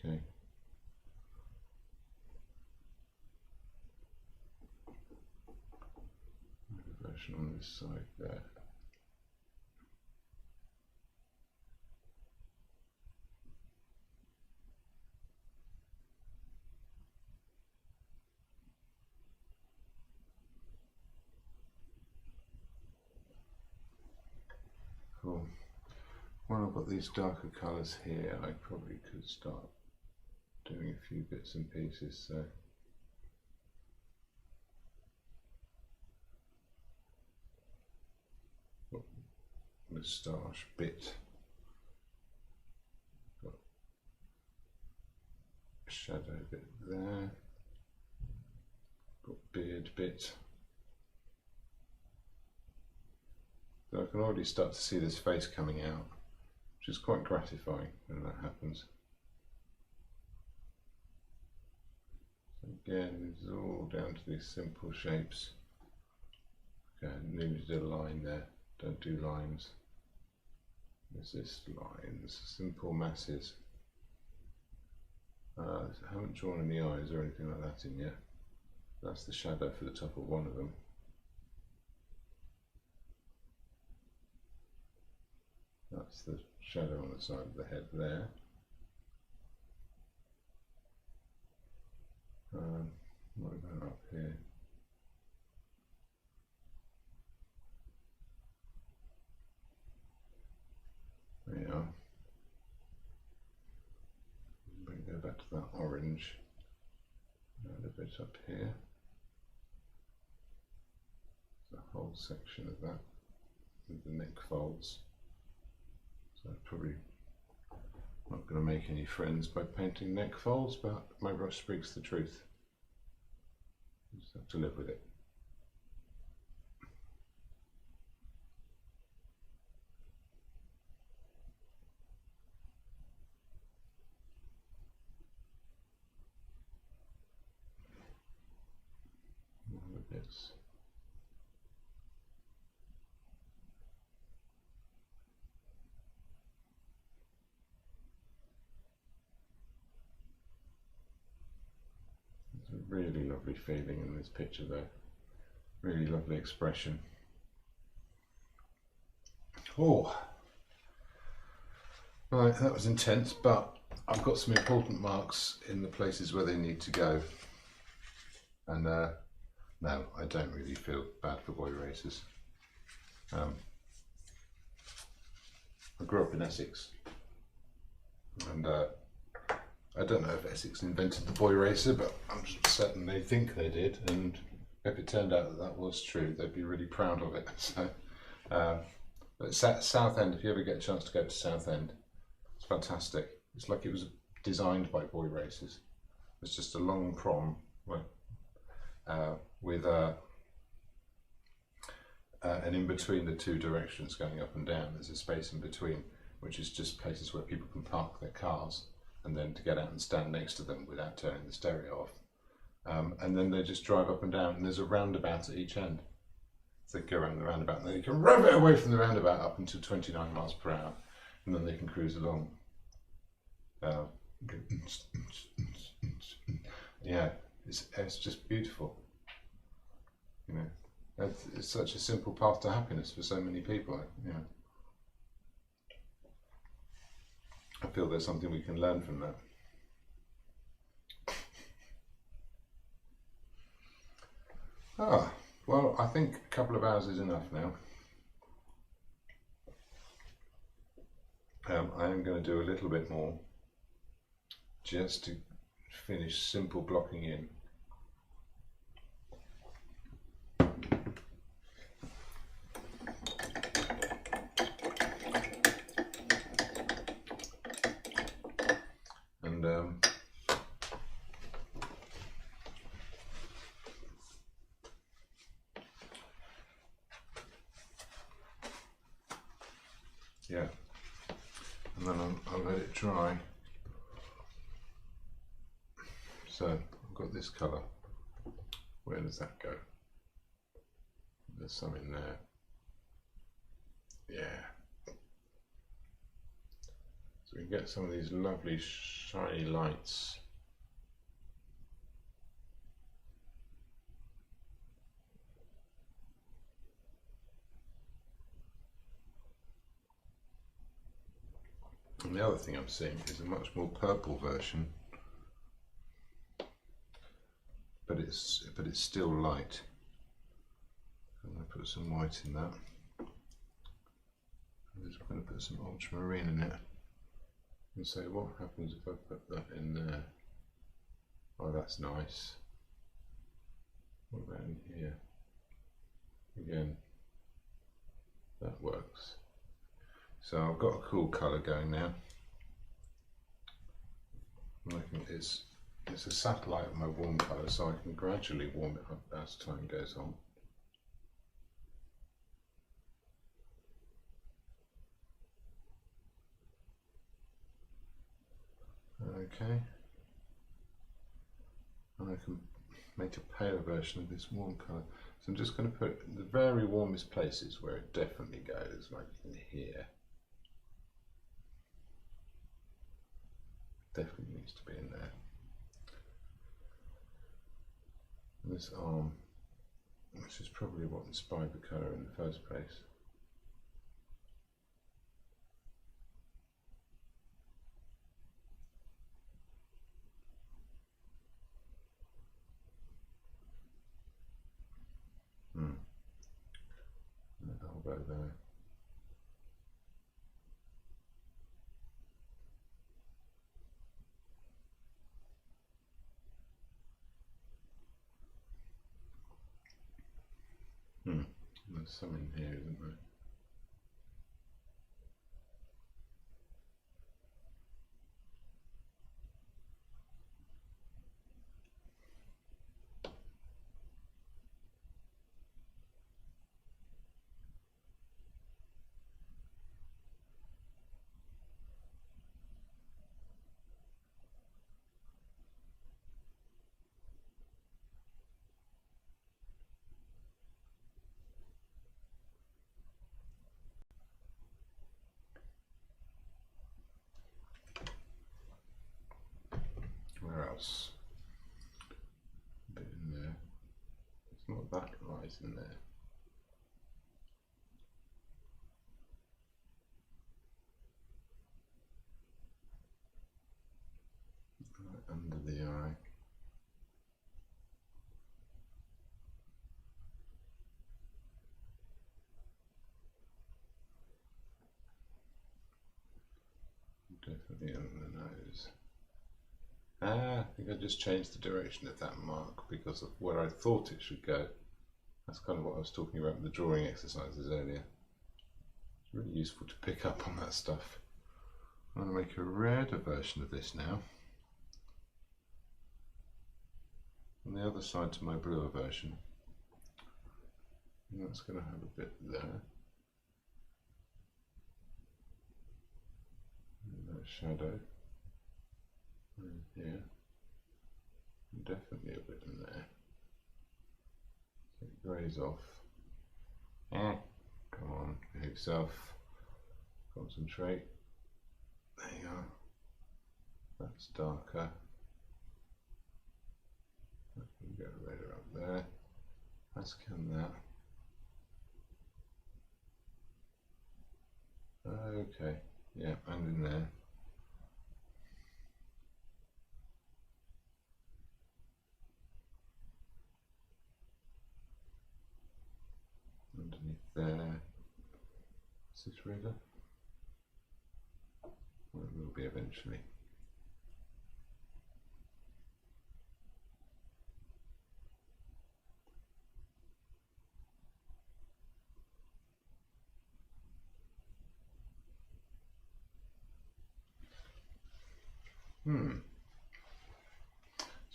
Okay. Version on this side there. Cool. When I've got these darker colours here, I probably could start doing a few bits and pieces. So moustache bit, got a shadow bit there, got beard bit. So I can already start to see this face coming out, which is quite gratifying when that happens. So again, this is all down to these simple shapes. Okay, nearly did a line there, don't do lines. There's this lines, simple masses. I haven't drawn any eyes or anything like that in yet. That's the shadow for the top of one of them. That's the shadow on the side of the head there. What about up here? There you are. Go back to that orange. And a bit up here. The whole section of that with the neck folds. So I'm probably not going to make any friends by painting neck folds, but my brush speaks the truth. You just have to live with it. Bits. There's a really lovely feeling in this picture there. Really lovely expression. Oh, right, that was intense, but I've got some important marks in the places where they need to go. And no, I don't really feel bad for boy racers. I grew up in Essex, and I don't know if Essex invented the boy racer, but I'm certain they think they did, and if it turned out that that was true, they'd be really proud of it. So, but Southend, if you ever get a chance to go to Southend, it's fantastic. It's like it was designed by boy racers. It's just a long prom, with and in between the two directions going up and down, there's a space in between, which is just places where people can park their cars, and then to get out and stand next to them without turning the stereo off. And then they just drive up and down, and there's a roundabout at each end. So they go around the roundabout, and then they can rev it away from the roundabout up until 29 miles per hour, and then they can cruise along. Yeah, it's just beautiful. You know, it's such a simple path to happiness for so many people. You know, I feel there's something we can learn from that. Well, I think a couple of hours is enough now. I am going to do a little bit more just to finish simple blocking in. and yeah, and then I'll let it dry. So I've got this colour. Where does that go? There's some in there. Yeah. So we can get some of these lovely shiny lights. And the other thing I'm seeing is a much more purple version, but it's still light. I'm going to put some white in that. I'm just going to put some ultramarine in it and say, what happens if I put that in there? Oh, that's nice. What about in here? Again, that works. So I've got a cool colour going now. It's a satellite of my warm colour, so I can gradually warm it up as time goes on. Okay, and I can make a paler version of this warm colour. So I'm just going to put the very warmest places where it definitely goes, like in here. Definitely needs to be in there. And this arm, which is probably what inspired the colour in the first place. That elbow there. There's some in here, isn't there? Where else? A bit in there. It's not that light in there. Right under the eye. Definitely under the nose. I think I just changed the direction of that mark because of where I thought it should go. That's kind of what I was talking about with the drawing exercises earlier. It's really useful to pick up on that stuff. I'm going to make a redder version of this now. On the other side to my bluer version. And that's going to have a bit there. And that shadow. And here. And definitely a bit in there. So it greys off. Come on, behave yourself. Concentrate. There you go. That's darker. I can get redder up there. As can that. Okay, yeah, and in there. Underneath there. Is this redder? Well, it will be eventually.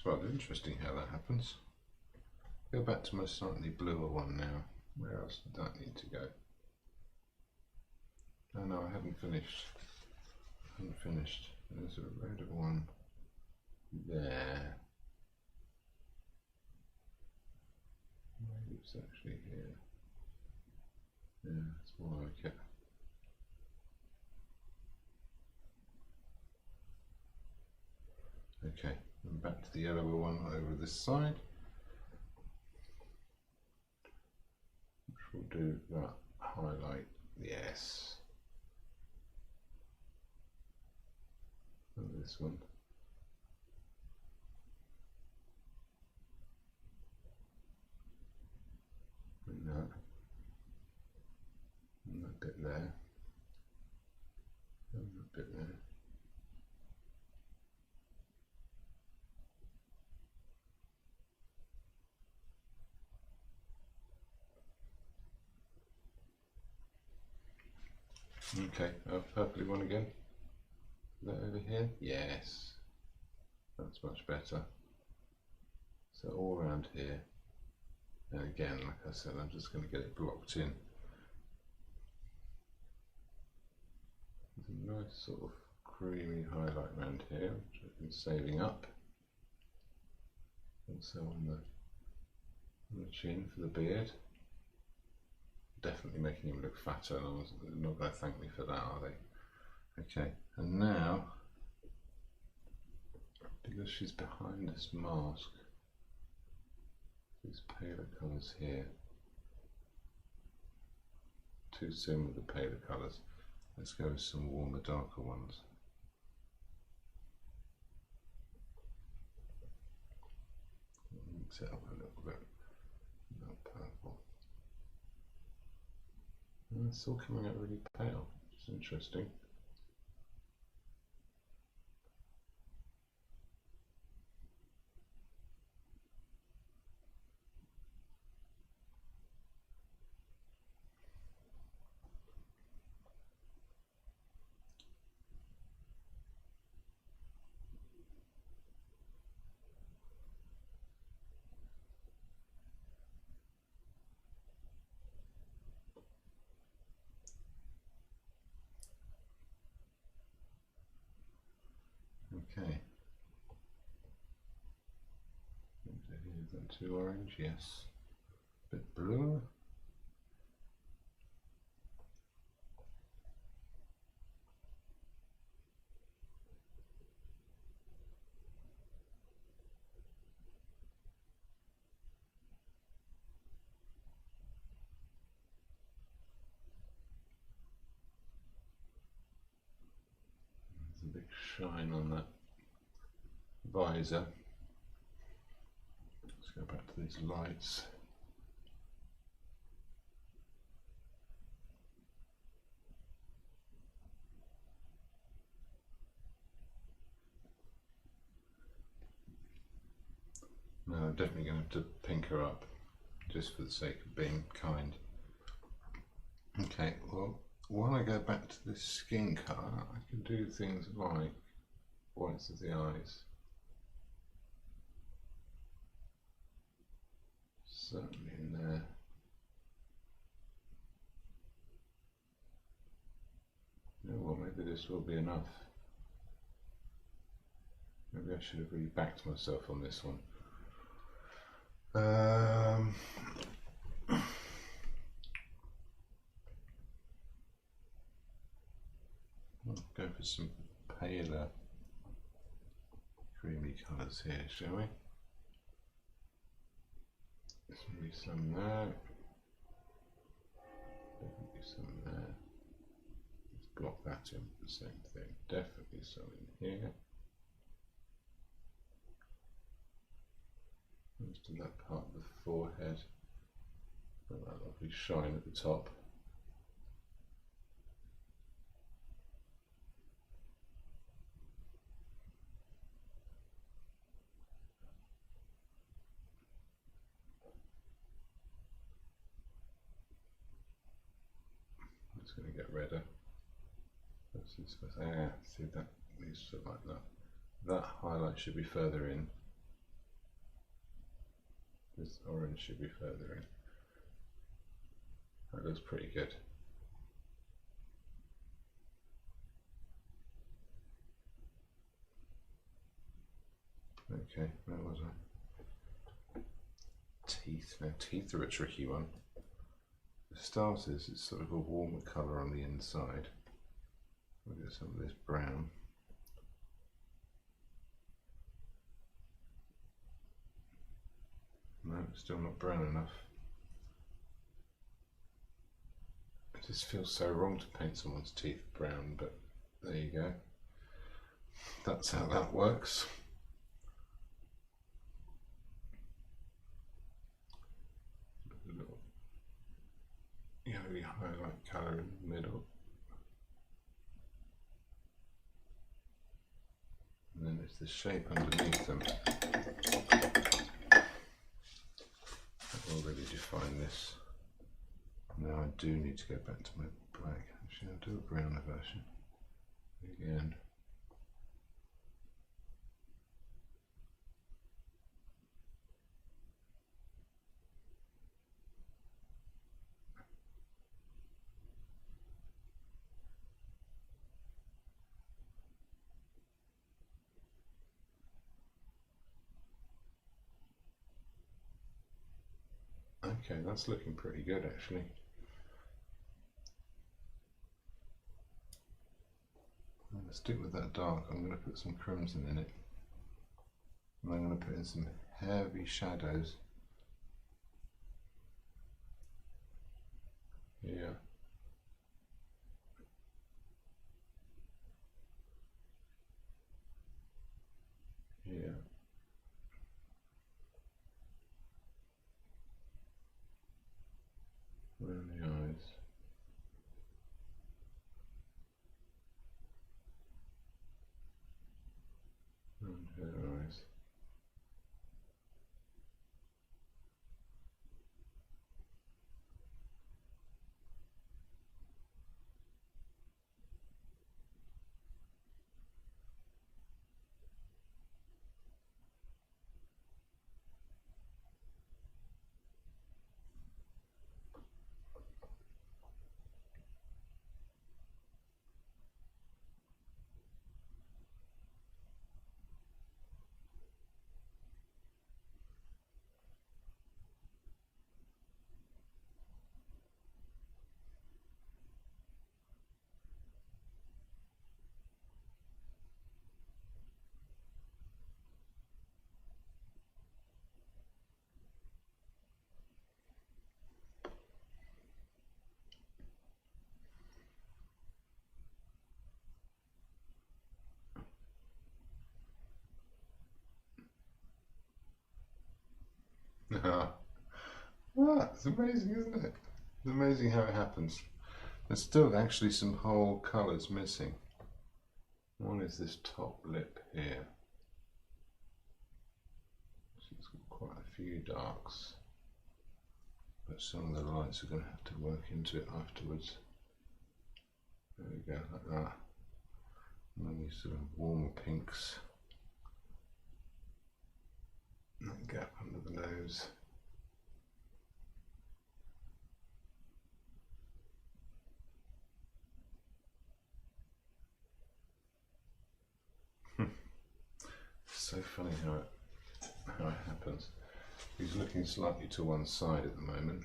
rather interesting how that happens. Go back to my slightly bluer one now. Where else did that need to go? Oh no, I haven't finished. There's a red one there. Maybe it's actually here. Yeah, it's more like it. Okay, and back to the yellower one over this side. Which will do that highlight, yes. And this one. And that bit there. And that bit there. Okay, purpley one again. Is that over here? Yes. That's much better. So all around here. And again, like I said, I'm just going to get it blocked in. There's a nice sort of creamy highlight around here, which I've been saving up. Also on the chin for the beard. Definitely making him look fatter, and they're not going to thank me for that, are they? Okay, and now, because she's behind this mask, these paler colours here, too soon with the paler colours, let's go with some warmer, darker ones. Mix it up a little bit, that purple. And it's all coming out really pale, which is interesting. Okay. Is that too orange? Yes. A bit blue. There's a big shine on that visor. Let's go back to these lights. No, I'm definitely going to have to pink her up, just for the sake of being kind. Okay, well, while I go back to this skin colour, I can do things like whites of the eyes. Certainly in there. You know what, maybe this will be enough. Maybe I should have really backed myself on this one. I'll go for some paler, creamy colours here, shall we? There's maybe some there. Definitely some there. Let's block that in, the same thing. Definitely some in here. Most of that part of the forehead. Got that lovely shine at the top. It's going to get redder. See that? Needs to look like that. That highlight should be further in. This orange should be further in. That looks pretty good. Okay, where was I? Teeth. Now teeth are a tricky one. For starters, it's sort of a warmer colour on the inside. We'll get some of this brown. No, still not brown enough. It just feels so wrong to paint someone's teeth brown, but there you go. That's how that works. A little yellowy highlight colour in the middle. And then it's the shape underneath them. I've already defined this. Now I do need to go back to my black. Actually, I'll do a browner version again. Okay, that's looking pretty good actually. I'm going to stick with that dark. I'm going to put some crimson in it. And I'm going to put in some heavy shadows here. Here. Around the eyes. Around her eyes. Ah, it's amazing, isn't it? It's amazing how it happens. There's still actually some whole colours missing. One is this top lip here. It's got quite a few darks, but some of the lights are going to have to work into it afterwards. There we go, like that. And then these sort of warmer pinks. That gap under the nose. So funny how it happens. He's looking slightly to one side at the moment.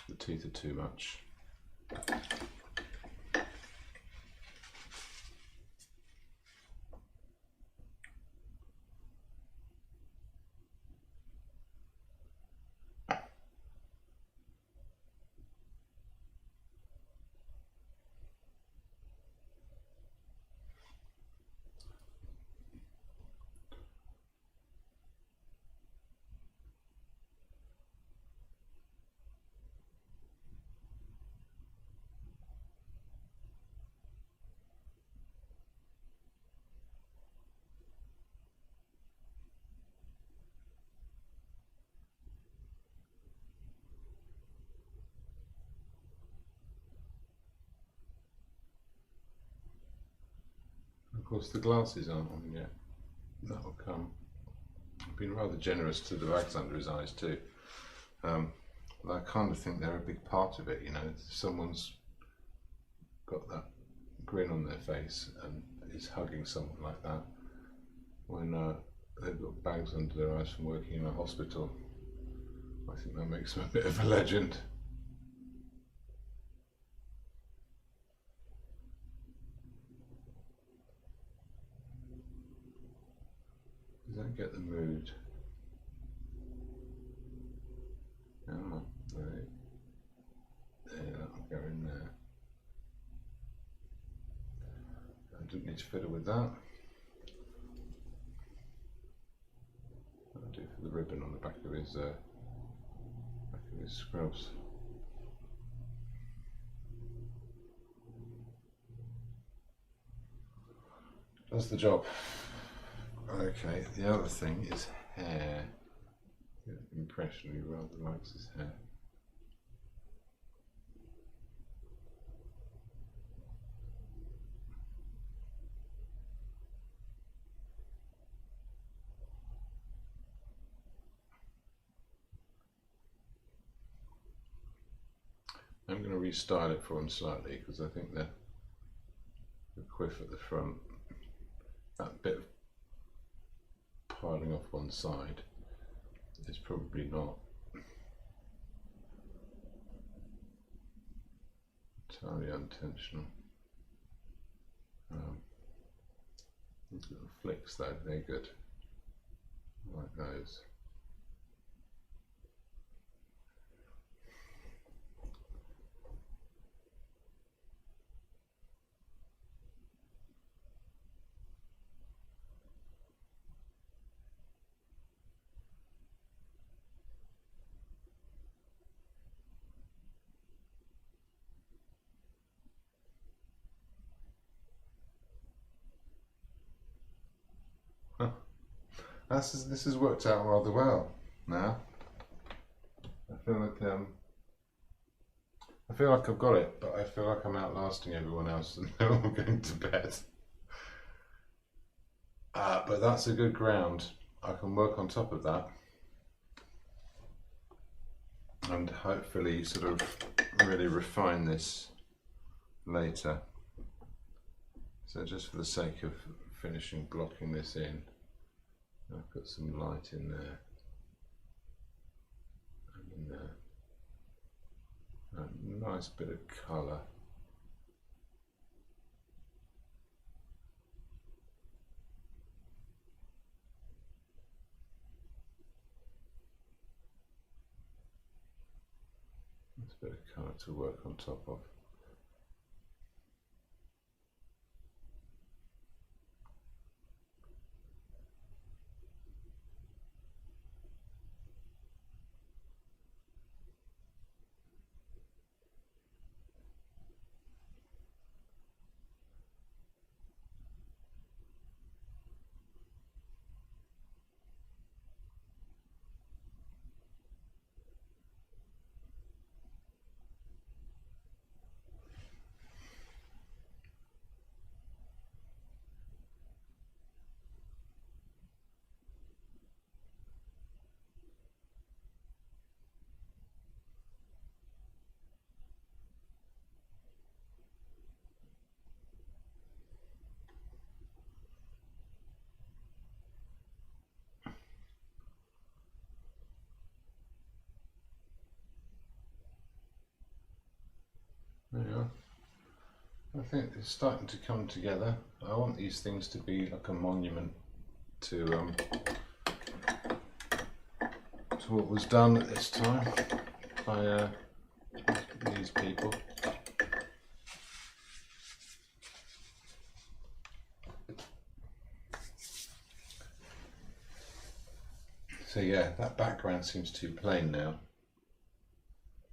The teeth are too much. Of course the glasses aren't on yet. That'll come. been rather generous to the bags under his eyes too. But I kind of think they're a big part of it, you know. If someone's got that grin on their face and is hugging someone like that when they've got bags under their eyes from working in a hospital, I think that makes them a bit of a legend. Does that get the mood? Oh, right. There, that'll go in there. I don't need to fiddle with that. I'll do for the ribbon on the back of his scrubs. Does the job. Okay, the other thing is hair. The impression he rather likes his hair. I'm going to restyle it for him slightly because I think the quiff at the front, that bit of piling off one side, is probably not entirely unintentional. These little flicks though, they're good. I like those. This has worked out rather well now. I feel like I've got it, but I feel like I'm outlasting everyone else and they're all going to bed. But that's a good ground. I can work on top of that and hopefully sort of really refine this later. So just for the sake of finishing blocking this in, I've got some light in there and in there. A nice bit of colour. Nice bit of colour to work on top of. There you are. I think it's starting to come together. I want these things to be like a monument to what was done at this time by these people. So yeah, that background seems too plain now.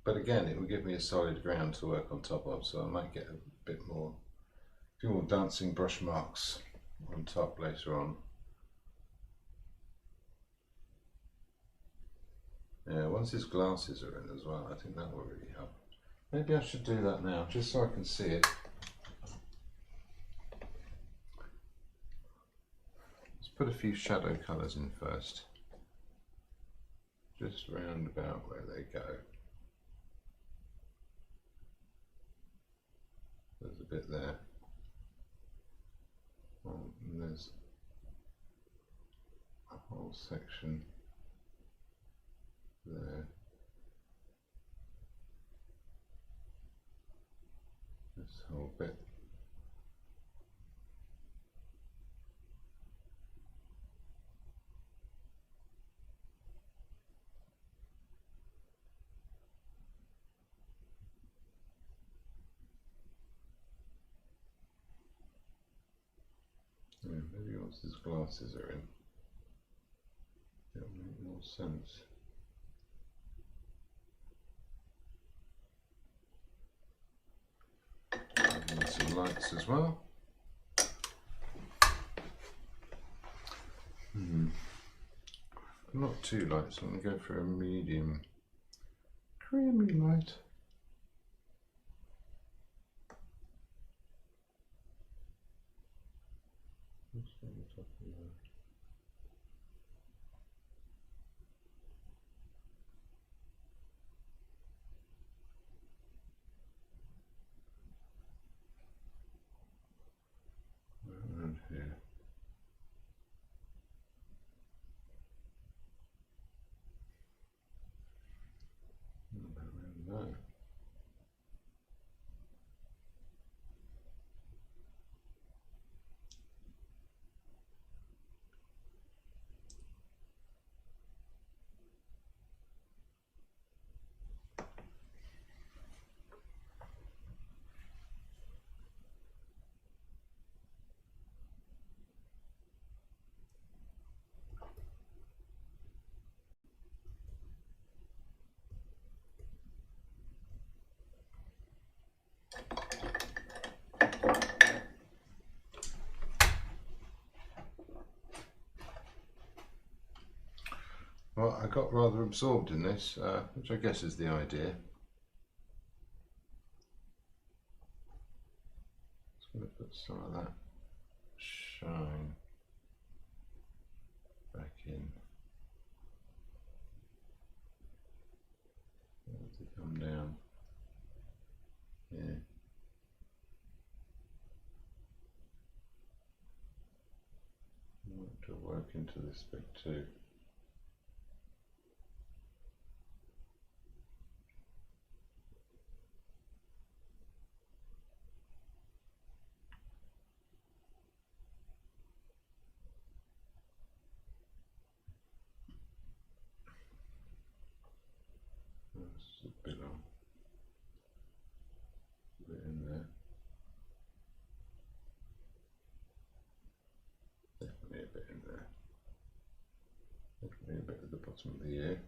But again, it will give me a solid ground to work on top of, so I might get a few more dancing brush marks on top later on. Yeah, once his glasses are in as well, I think that will really help. Maybe I should do that now, just so I can see it. Let's put a few shadow colours in first. just round about where they go. There's a bit there. And there's a whole section there. This whole bit. Yeah, maybe once his glasses are in, it'll make more sense. And some lights as well. Not too light, so I'm going to go for a medium creamy light. Just on the top of that. Around here. Around there. Well, I got rather absorbed in this, which I guess is the idea. Just going to put some of that shine back in. To come down here. I want to work into this bit too. That's a bit on. A bit in there. Definitely a bit in there. Definitely a bit at the bottom of the ear.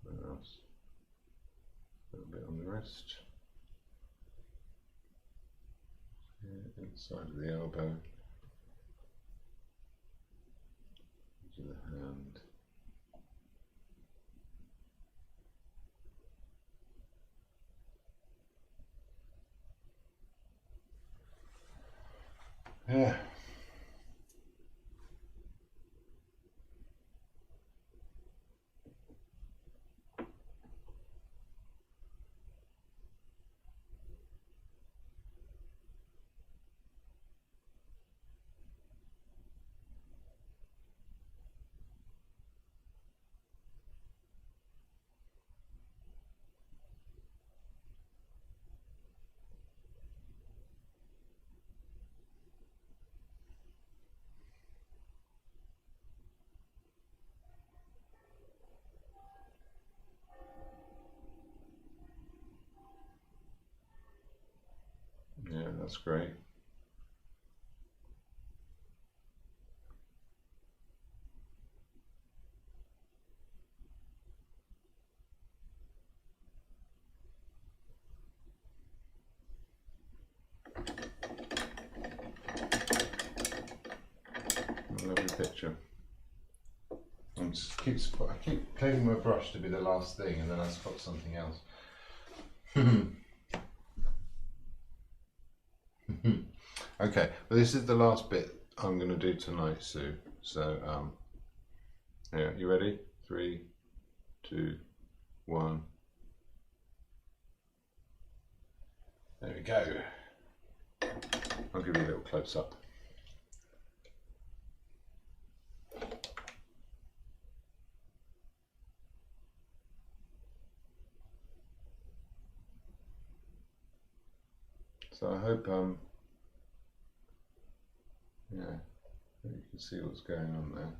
What else? A little bit on the wrist. Here, inside of the elbow. Into the hand. Yeah. Yeah, that's great. Lovely picture. I keep cleaning my brush to be the last thing, and then I spot something else. Okay, well, this is the last bit I'm going to do tonight, Sue. So, yeah, you ready? 3, 2, 1. There we go. I'll give you a little close up. So I hope yeah, you can see what's going on there.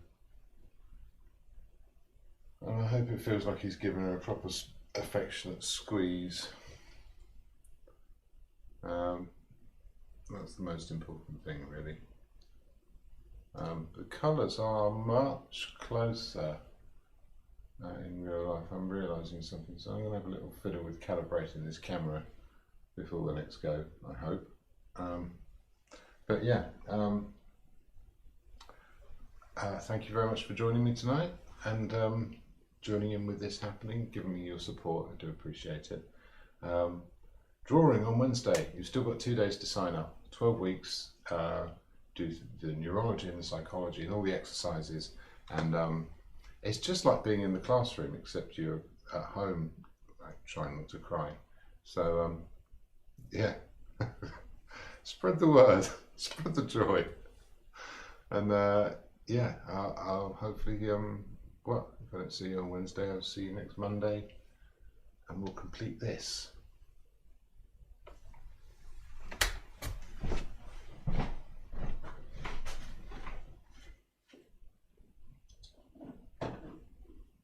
And I hope it feels like he's giving her a proper affectionate squeeze. That's the most important thing, really. The colours are much closer in real life. I'm realising something, so I'm going to have a little fiddle with calibrating this camera before the next go, I hope. But yeah, thank you very much for joining me tonight and joining in with this happening, giving me your support. I do appreciate it. Drawing on Wednesday. You've still got 2 days to sign up. 12 weeks, do the neurology and the psychology and all the exercises, and it's just like being in the classroom, except you're at home, like, trying not to cry. So yeah, spread the word, spread the joy, and yeah, I'll hopefully well, if I don't see you on Wednesday, I'll see you next Monday, and we'll complete this.